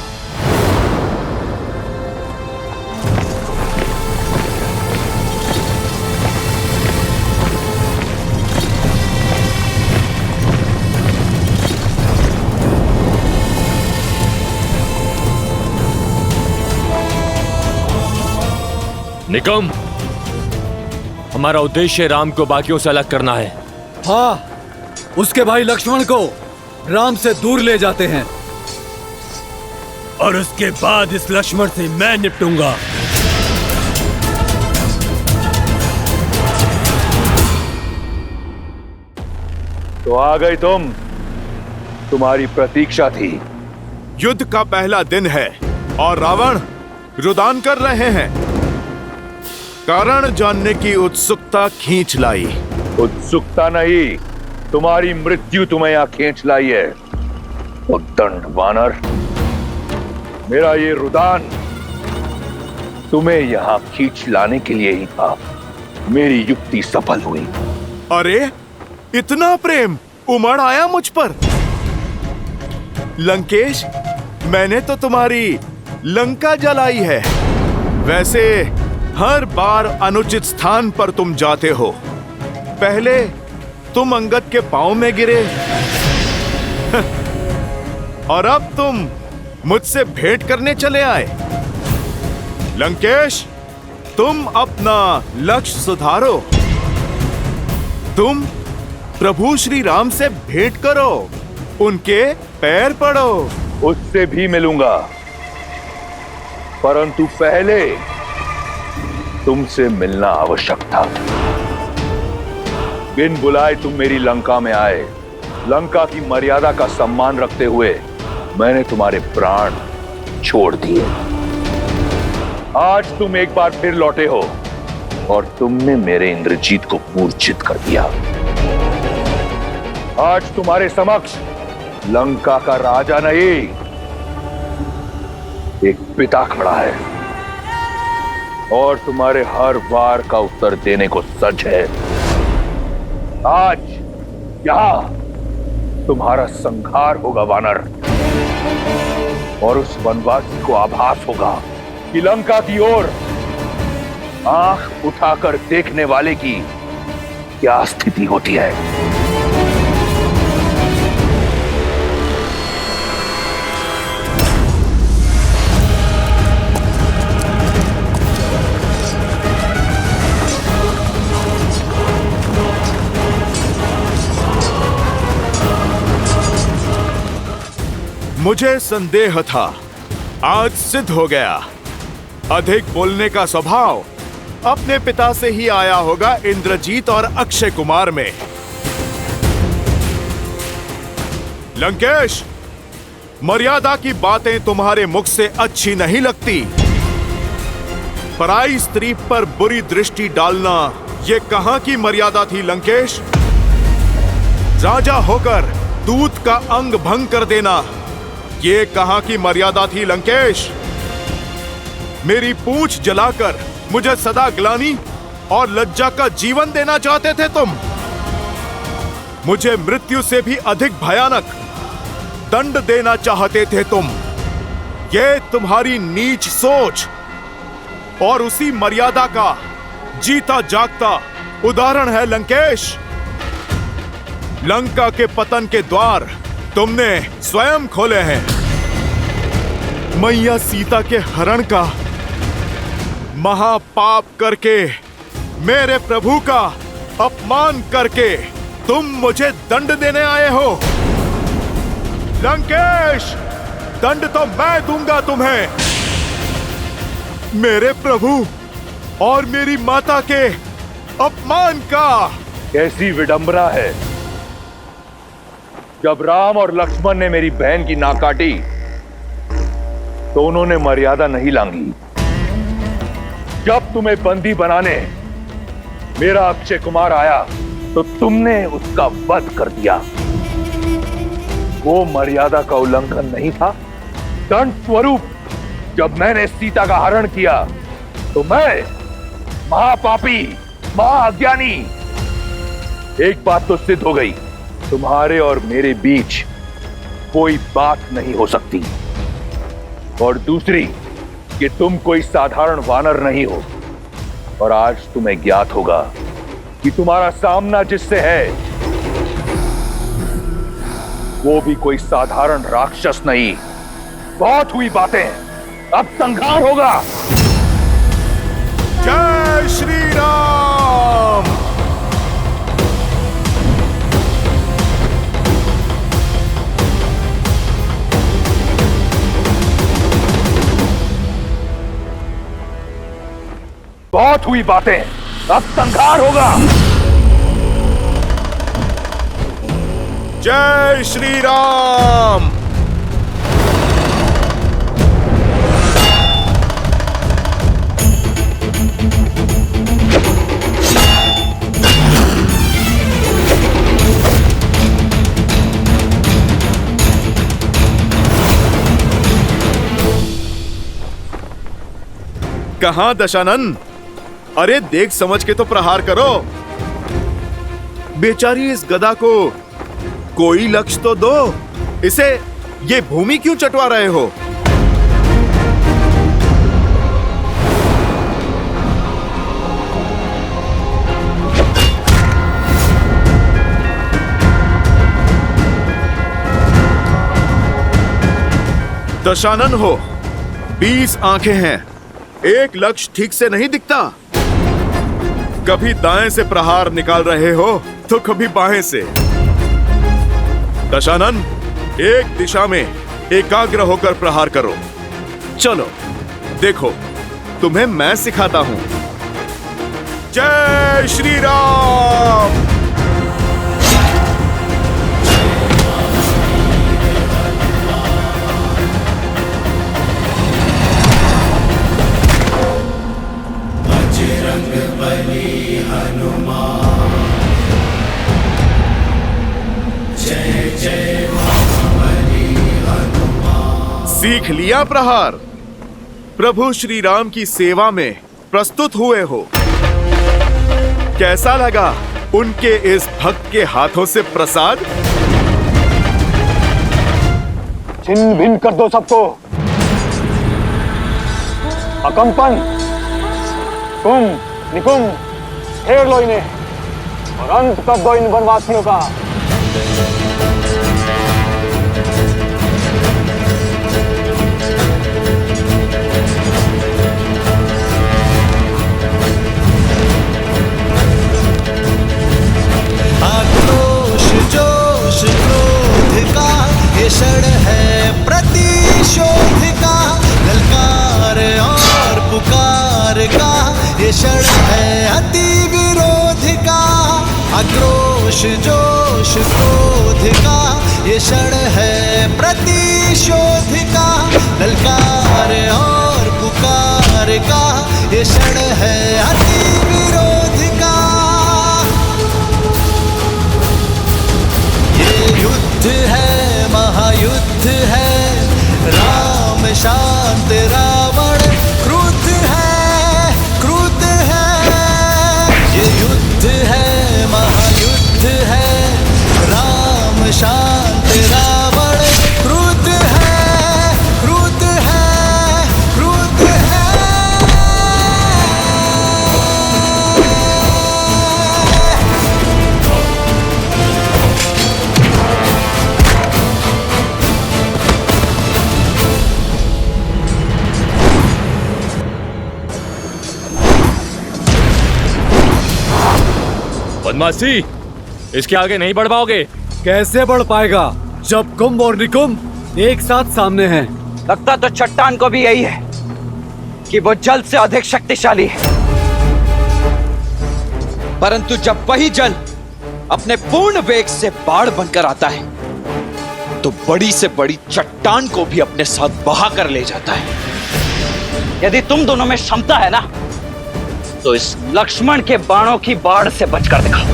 निकम, हमारा उद्देश्य राम को बाकियों से अलग करना है।
हाँ, उसके भाई लक्ष्मण को राम से दूर ले जाते हैं
और उसके बाद इस लक्ष्मण से मैं निपटूंगा।
तो आ गई तुम, तुम्हारी प्रतीक्षा थी।
युद्ध का पहला दिन है और रावण रुदान कर रहे हैं। कारण जानने की उत्सुकता खींच लाई।
उत्सुकता नहीं, तुम्हारी मृत्यु तुम्हें यहाँ खींच लाई है। उद्दंड वानर, मेरा ये रुदान तुम्हें यहाँ खींच लाने के लिए ही था। मेरी युक्ति सफल हुई।
अरे, इतना प्रेम उमड़ आया मुझ पर। लंकेश, मैंने तो तुम्हारी लंका जलाई है। वैसे हर बार अनुचित स्थान पर तुम जाते हो। पहले तुम अंगद के पांव में गिरे और अब तुम मुझसे भेंट करने चले आए। लंकेश, तुम अपना लक्ष्य सुधारो। तुम प्रभु श्री राम से भेंट करो, उनके पैर पड़ो।
उससे भी मिलूंगा, परंतु पहले तुमसे मिलना आवश्यक था। बिन बुलाए तुम मेरी लंका में आए। लंका की मर्यादा का सम्मान रखते हुए मैंने तुम्हारे प्राण छोड़ दिए। आज तुम एक बार फिर लौटे हो और तुमने मेरे इंद्रजीत को मूर्छित कर दिया। आज तुम्हारे समक्ष लंका का राजा नहीं, एक पिता खड़ा है और तुम्हारे हर वार का उत्तर देने को सज है। आज यहां तुम्हारा संहार होगा वानर, और उस वनवासी को आभास होगा कि लंका की ओर आंख उठाकर देखने वाले की क्या स्थिति होती है।
मुझे संदेह था, आज सिद्ध हो गया। अधिक बोलने का स्वभाव अपने पिता से ही आया होगा इंद्रजीत और अक्षय कुमार में। लंकेश, मर्यादा की बातें तुम्हारे मुख से अच्छी नहीं लगती। पराई स्त्री पर बुरी दृष्टि डालना ये कहां की मर्यादा थी लंकेश? राजा होकर दूत का अंग भंग कर देना ये कहां की मर्यादा थी लंकेश? मेरी पूंछ जलाकर मुझे सदा ग्लानि और लज्जा का जीवन देना चाहते थे तुम। मुझे मृत्यु से भी अधिक भयानक दंड देना चाहते थे तुम। ये तुम्हारी नीच सोच और उसी मर्यादा का जीता जागता उदाहरण है लंकेश। लंका के पतन के द्वार तुमने स्वयं खोले हैं। मैया सीता के हरण का महापाप करके, मेरे प्रभु का अपमान करके तुम मुझे दंड देने आए हो। लंकेश, दंड तो मैं दूंगा तुम्हें। मेरे प्रभु और मेरी माता के अपमान का।
कैसी विडंबना है, जब राम और लक्ष्मण ने मेरी बहन की नाक काटी तो उन्होंने मर्यादा नहीं लांघी। जब तुम्हें बंदी बनाने मेरा अक्षय कुमार आया तो तुमने उसका वध कर दिया। वो मर्यादा का उल्लंघन नहीं था। दंड स्वरूप जब मैंने सीता का हरण किया तो मैं महापापी, महाअज्ञानी। एक बात तो सिद्ध हो गई, तुम्हारे और मेरे बीच कोई बात नहीं हो सकती। और दूसरी कि तुम कोई साधारण वानर नहीं हो। और आज तुम्हें ज्ञात होगा कि तुम्हारा सामना जिससे है वो भी कोई साधारण राक्षस नहीं। बहुत हुई बातें, अब संहार होगा।
जय श्री राम।
बहुत हुई बातें, अब संहार होगा।
जय श्री राम। कहां दशानन? अरे देख समझ के तो प्रहार करो। बेचारी इस गदा को कोई लक्ष्य तो दो। इसे ये भूमि क्यों चटवा रहे हो? दशानन हो, 20 आंखें हैं, एक लक्ष्य ठीक से नहीं दिखता। कभी दाएं से प्रहार निकाल रहे हो तो कभी बाएं से। दशानन, एक दिशा में एकाग्र होकर प्रहार करो। चलो देखो, तुम्हें मैं सिखाता हूं। जय श्री राम।
बली हनुमान, जय जय बली हनुमान।
सीख लिया प्रहार? प्रभु श्री राम की सेवा में प्रस्तुत हुए हो। कैसा लगा उनके इस भक्त के हाथों से प्रसाद?
छिन्न भिन्न कर दो सबको। अकंपन, कुम निकुम, घेर लो इन्हें और अंत कर दो इन वनवासियों का।
आक्रोश जोश क्रोध का ये क्षण है प्रतिशोध का, ललकार और पुकार का ये क्षण है अति विरोध का। आक्रोश जोश क्रोध का ये क्षण है प्रतिशोध का, ललकार और पुकार का ये क्षण है अति विरोध का। ये युद्ध है, महायुद्ध है, राम शांत रावण क्रुद्ध है, क्रुद्ध है। ये युद्ध है, महायुद्ध है, राम शांत रावण क्रुद्ध है, क्रुद्ध है, क्रुद्ध है।
बदमाशी, इसके आगे नहीं बढ़ पाओगे।
कैसे बढ़ पाएगा जब कुंभ और निकुंभ एक साथ सामने हैं?
लगता तो चट्टान को भी यही है कि वो जल से अधिक शक्तिशाली है, परंतु जब वही जल अपने पूर्ण वेग से बाढ़ बनकर आता है तो बड़ी से बड़ी चट्टान को भी अपने साथ बहा कर ले जाता है। यदि तुम दोनों में क्षमता है ना, तो इस लक्ष्मण के बाणों की बाढ़ से बचकर दिखाओ।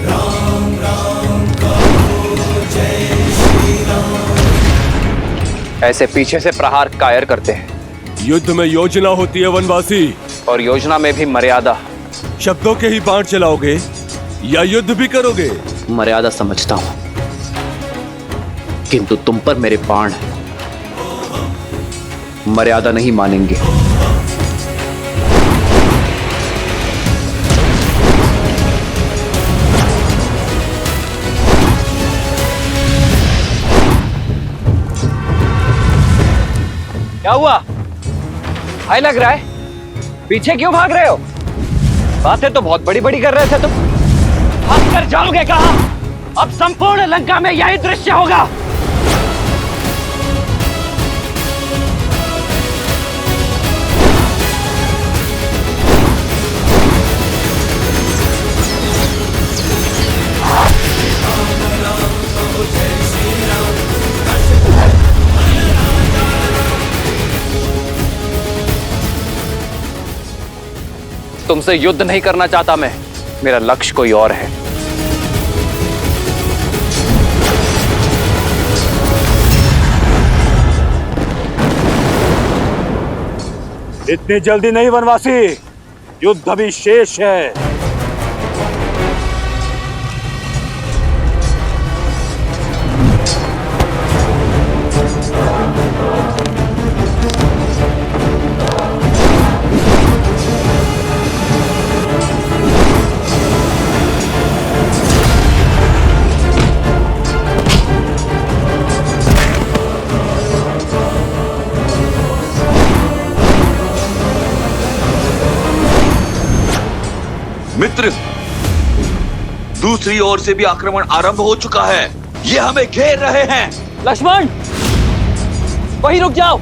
राम राम कहो, जय श्री राम।
ऐसे पीछे से प्रहार कायर करते हैं।
युद्ध में योजना होती है वनवासी,
और योजना में भी मर्यादा।
शब्दों के ही बाण चलाओगे या युद्ध भी करोगे?
मर्यादा समझता हूं, किंतु तुम पर मेरे बाण हैं, मर्यादा नहीं मानेंगे। क्या हुआ? हाय लग रहा है, पीछे क्यों भाग रहे हो? बातें तो बहुत बड़ी बड़ी कर रहे थे तुम। भाग कर जाओगे कहां? अब संपूर्ण लंका में यही दृश्य होगा। तुमसे युद्ध नहीं करना चाहता मैं, मेरा लक्ष्य कोई और है।
इतनी जल्दी नहीं वनवासी, युद्ध अभी शेष है।
मित्र, दूसरी ओर से भी आक्रमण आरंभ हो चुका है। ये हमें घेर रहे हैं।
लक्ष्मण, वहीं रुक जाओ।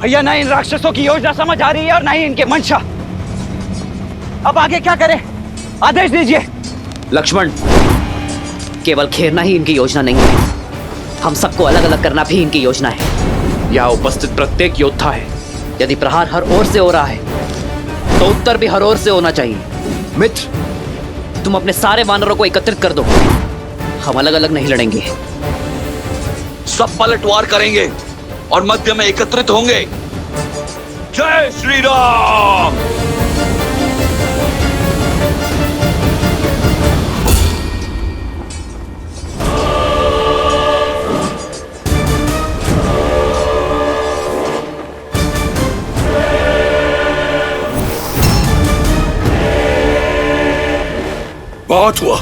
भैया, ना इन राक्षसों की योजना समझ आ रही है और ना ही इनके मंशा। अब आगे क्या करें? आदेश दीजिए।
लक्ष्मण, केवल घेरना ही इनकी योजना नहीं है, हम सबको अलग अलग करना भी इनकी योजना है। यहाँ उपस्थित प्रत्येक योद्धा है, यदि प्रहार हर ओर से हो रहा है तो उत्तर भी हर ओर से होना चाहिए। मित्र, तुम अपने सारे वानरों को एकत्रित कर दो, हम अलग अलग नहीं लड़ेंगे।
सब पलटवार करेंगे और मध्य में एकत्रित होंगे। जय श्री राम।
बहुत हुआ,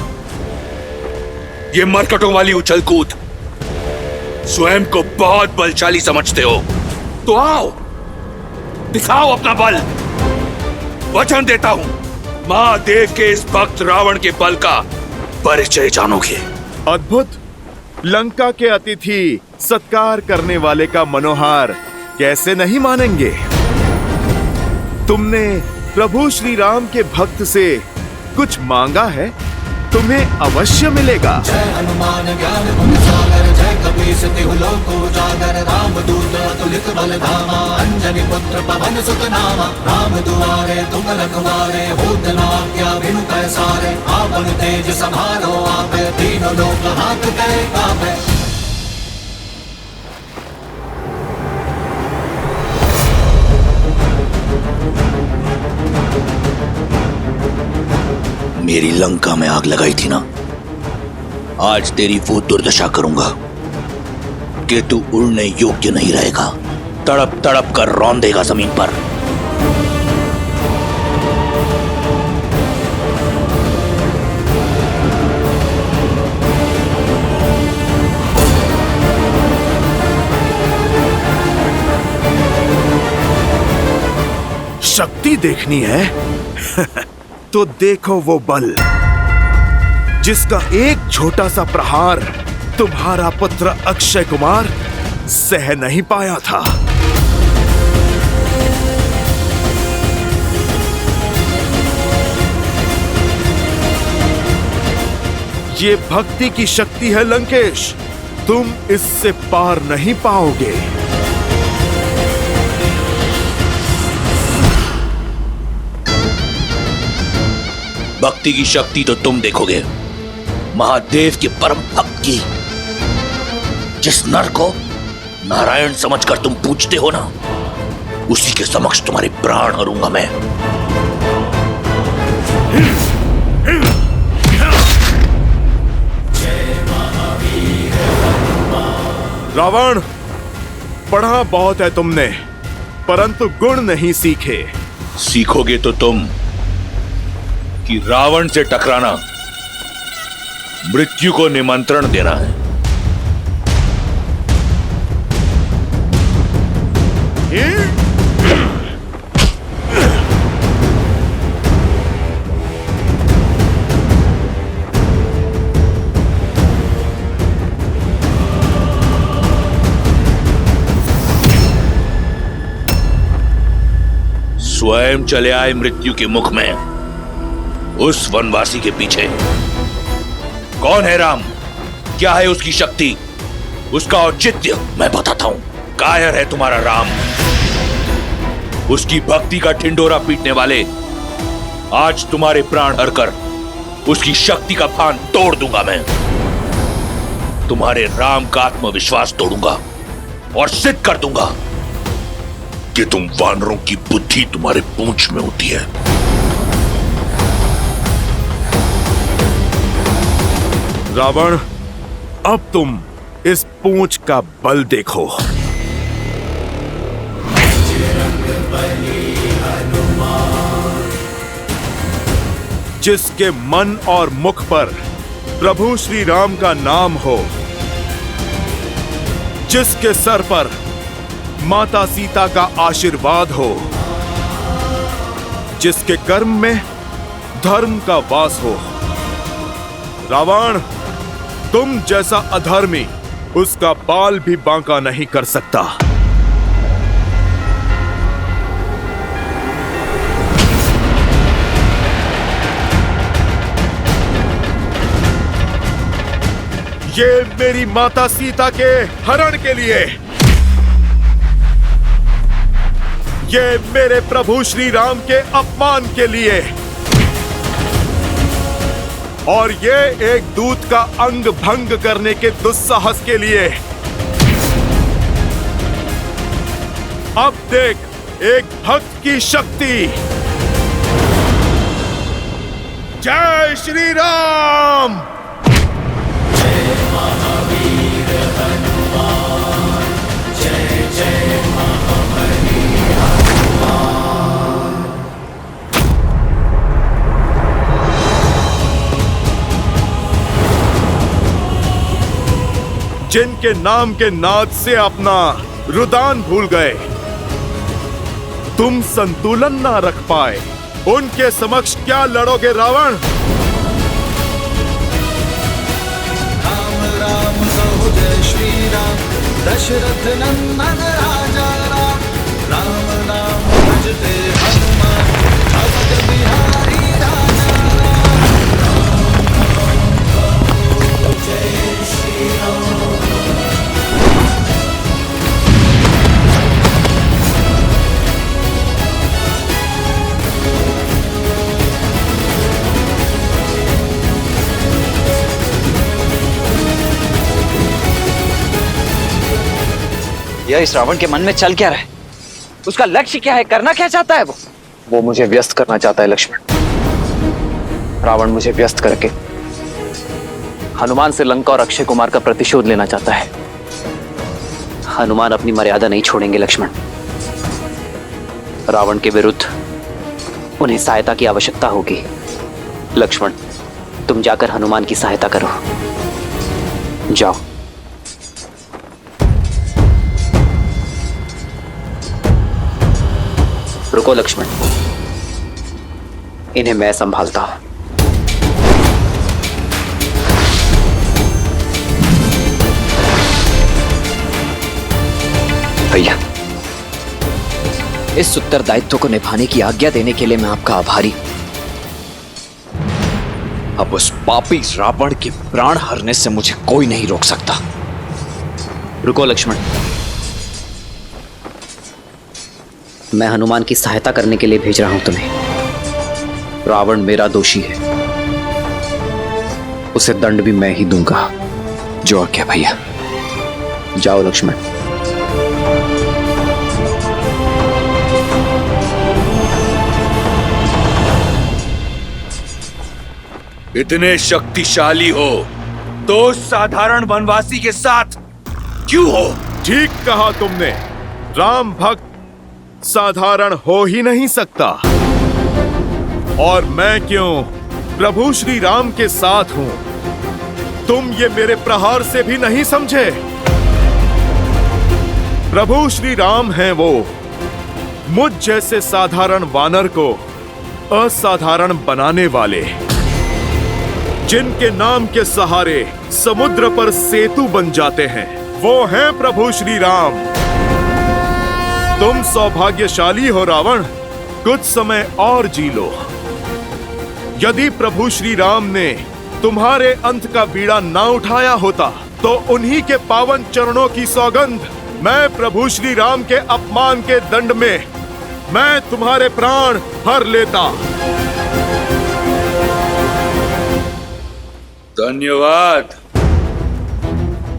ये मरकटों वाली उछल कूद। स्वयं को बहुत बलशाली समझते हो तो आओ, दिखाओ अपना बल। वचन देता हूं, महादेव के इस भक्त रावण के बल का परिचय जानोगे।
अद्भुत। लंका के अतिथि सत्कार करने वाले का मनोहार कैसे नहीं मानेंगे। तुमने प्रभु श्री राम के भक्त से कुछ मांगा है, तुम्हें अवश्य मिलेगा।
जय हनुमान ज्ञान गुण सागर, जय कपीस तिहु लोक उजागर, राम दूत अतुलित बल धामा, अंजनी पुत्र पवन सुत नामा। राम दुआरे तुम रखवारे, होत न आज्ञा बिनु पैसारे। आपन तेज समारो आपे, तीनों लोक हाथ दे कापे।
मेरी लंका में आग लगाई थी ना, आज तेरी वो दुर्दशा करूंगा कि तू उड़ने योग्य नहीं रहेगा। तड़प तड़प कर रौंदेगा जमीन पर।
शक्ति देखनी है तो देखो वो बल जिसका एक छोटा सा प्रहार तुम्हारा पुत्र अक्षय कुमार सह नहीं पाया था। ये भक्ति की शक्ति है लंकेश, तुम इससे पार नहीं पाओगे।
भक्ति की शक्ति तो तुम देखोगे, महादेव के परम भक्त की। जिस नर को नारायण समझकर तुम पूजते हो ना, उसी के समक्ष तुम्हारे प्राण हरूंगा मैं।
रावण, पढ़ा बहुत है तुमने, परंतु गुण नहीं सीखे।
सीखोगे तो तुम कि रावण से टकराना मृत्यु को निमंत्रण देना है। स्वयं चले आए मृत्यु के मुख में, उस वनवासी के पीछे। कौन है राम? क्या है उसकी शक्ति, उसका औचित्य? मैं बताता हूं। कायर है तुम्हारा राम। उसकी भक्ति का ढिंडोरा पीटने वाले आज तुम्हारे प्राण हरकर उसकी शक्ति का फान तोड़ दूंगा मैं। तुम्हारे राम का आत्मविश्वास तोड़ूंगा और सिद्ध कर दूंगा कि तुम वानरों की बुद्धि तुम्हारे पूंछ में होती है।
रावण, अब तुम इस पूंछ का बल देखो। जिसके मन और मुख पर प्रभु श्री राम का नाम हो, जिसके सर पर माता सीता का आशीर्वाद हो, जिसके कर्म में धर्म का वास हो। रावण, तुम जैसा अधर्मी उसका बाल भी बांका नहीं कर सकता। ये मेरी माता सीता के हरण के लिए, ये मेरे प्रभु श्री राम के अपमान के लिए, और ये एक दूत का अंग भंग करने के दुस्साहस के लिए। अब देख एक भक्त की शक्ति। जय श्री राम।
महावीर हनुमान, जय जय महाबली हनुमान।
जिनके नाम के नाद से अपना रुदान भूल गए, तुम संतुलन ना रख पाए, उनके समक्ष क्या लड़ोगे रावण?
राम कहो जय श्री राम, दशरथ नंदन राजा राम। राम नाम भजते हनुमान, भगत बिहारी राजा राम। राम कहो जय श्री राम।
यह इस रावण के मन में चल क्या रहा है? उसका लक्ष्य क्या है? करना क्या चाहता है वो मुझे व्यस्त करना चाहता है लक्ष्मण। रावण मुझे व्यस्त करके हनुमान से लंका और अक्षय कुमार का प्रतिशोध लेना चाहता है। हनुमान अपनी मर्यादा नहीं छोड़ेंगे लक्ष्मण। रावण के विरुद्ध उन्हें सहायता की आवश्यकता होगी। लक्ष्मण, तुम जाकर हनुमान की सहायता करो। जाओ। रुको लक्ष्मण, इन्हें मैं संभालता हूं। भैया, इस उत्तरदायित्व को निभाने की आज्ञा देने के लिए मैं आपका आभारी हूं। अब उस पापी रावण के प्राण हरने से मुझे कोई नहीं रोक सकता। रुको लक्ष्मण, मैं हनुमान की सहायता करने के लिए भेज रहा हूं तुम्हें। रावण मेरा दोषी है, उसे दंड भी मैं ही दूंगा। जो आज्ञा भैया। जाओ लक्ष्मण।
इतने शक्तिशाली हो तो साधारण वनवासी के साथ क्यों हो?
ठीक कहा तुमने। राम भक्त साधारण हो ही नहीं सकता। और मैं क्यों प्रभु श्री राम के साथ हूं। तुम ये मेरे प्रहार से भी नहीं समझे। प्रभु श्री राम हैं वो, मुझ जैसे साधारण वानर को असाधारण बनाने वाले, जिनके नाम के सहारे समुद्र पर सेतु बन जाते हैं, वो हैं प्रभु श्री राम। तुम सौभाग्यशाली हो रावण, कुछ समय और जी लो। यदि प्रभु श्री राम ने तुम्हारे अंत का बीड़ा ना उठाया होता तो उन्हीं के पावन चरणों की सौगंध, मैं प्रभु श्री राम के अपमान के दंड में मैं तुम्हारे प्राण हर लेता।
धन्यवाद,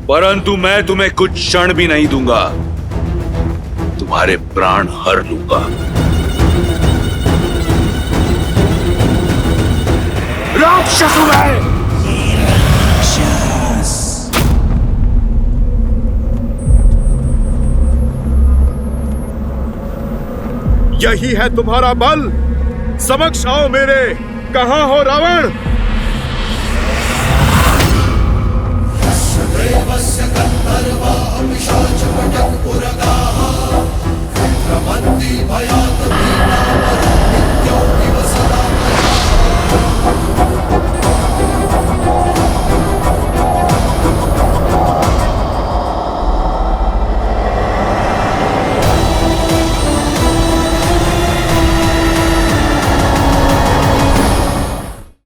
परंतु मैं तुम्हें कुछ क्षण भी नहीं दूंगा, तुम्हारे प्राण हर लूंगा। राक्षस हूं मैं।
यही है तुम्हारा बल? समक्ष आओ मेरे। कहां हो रावण?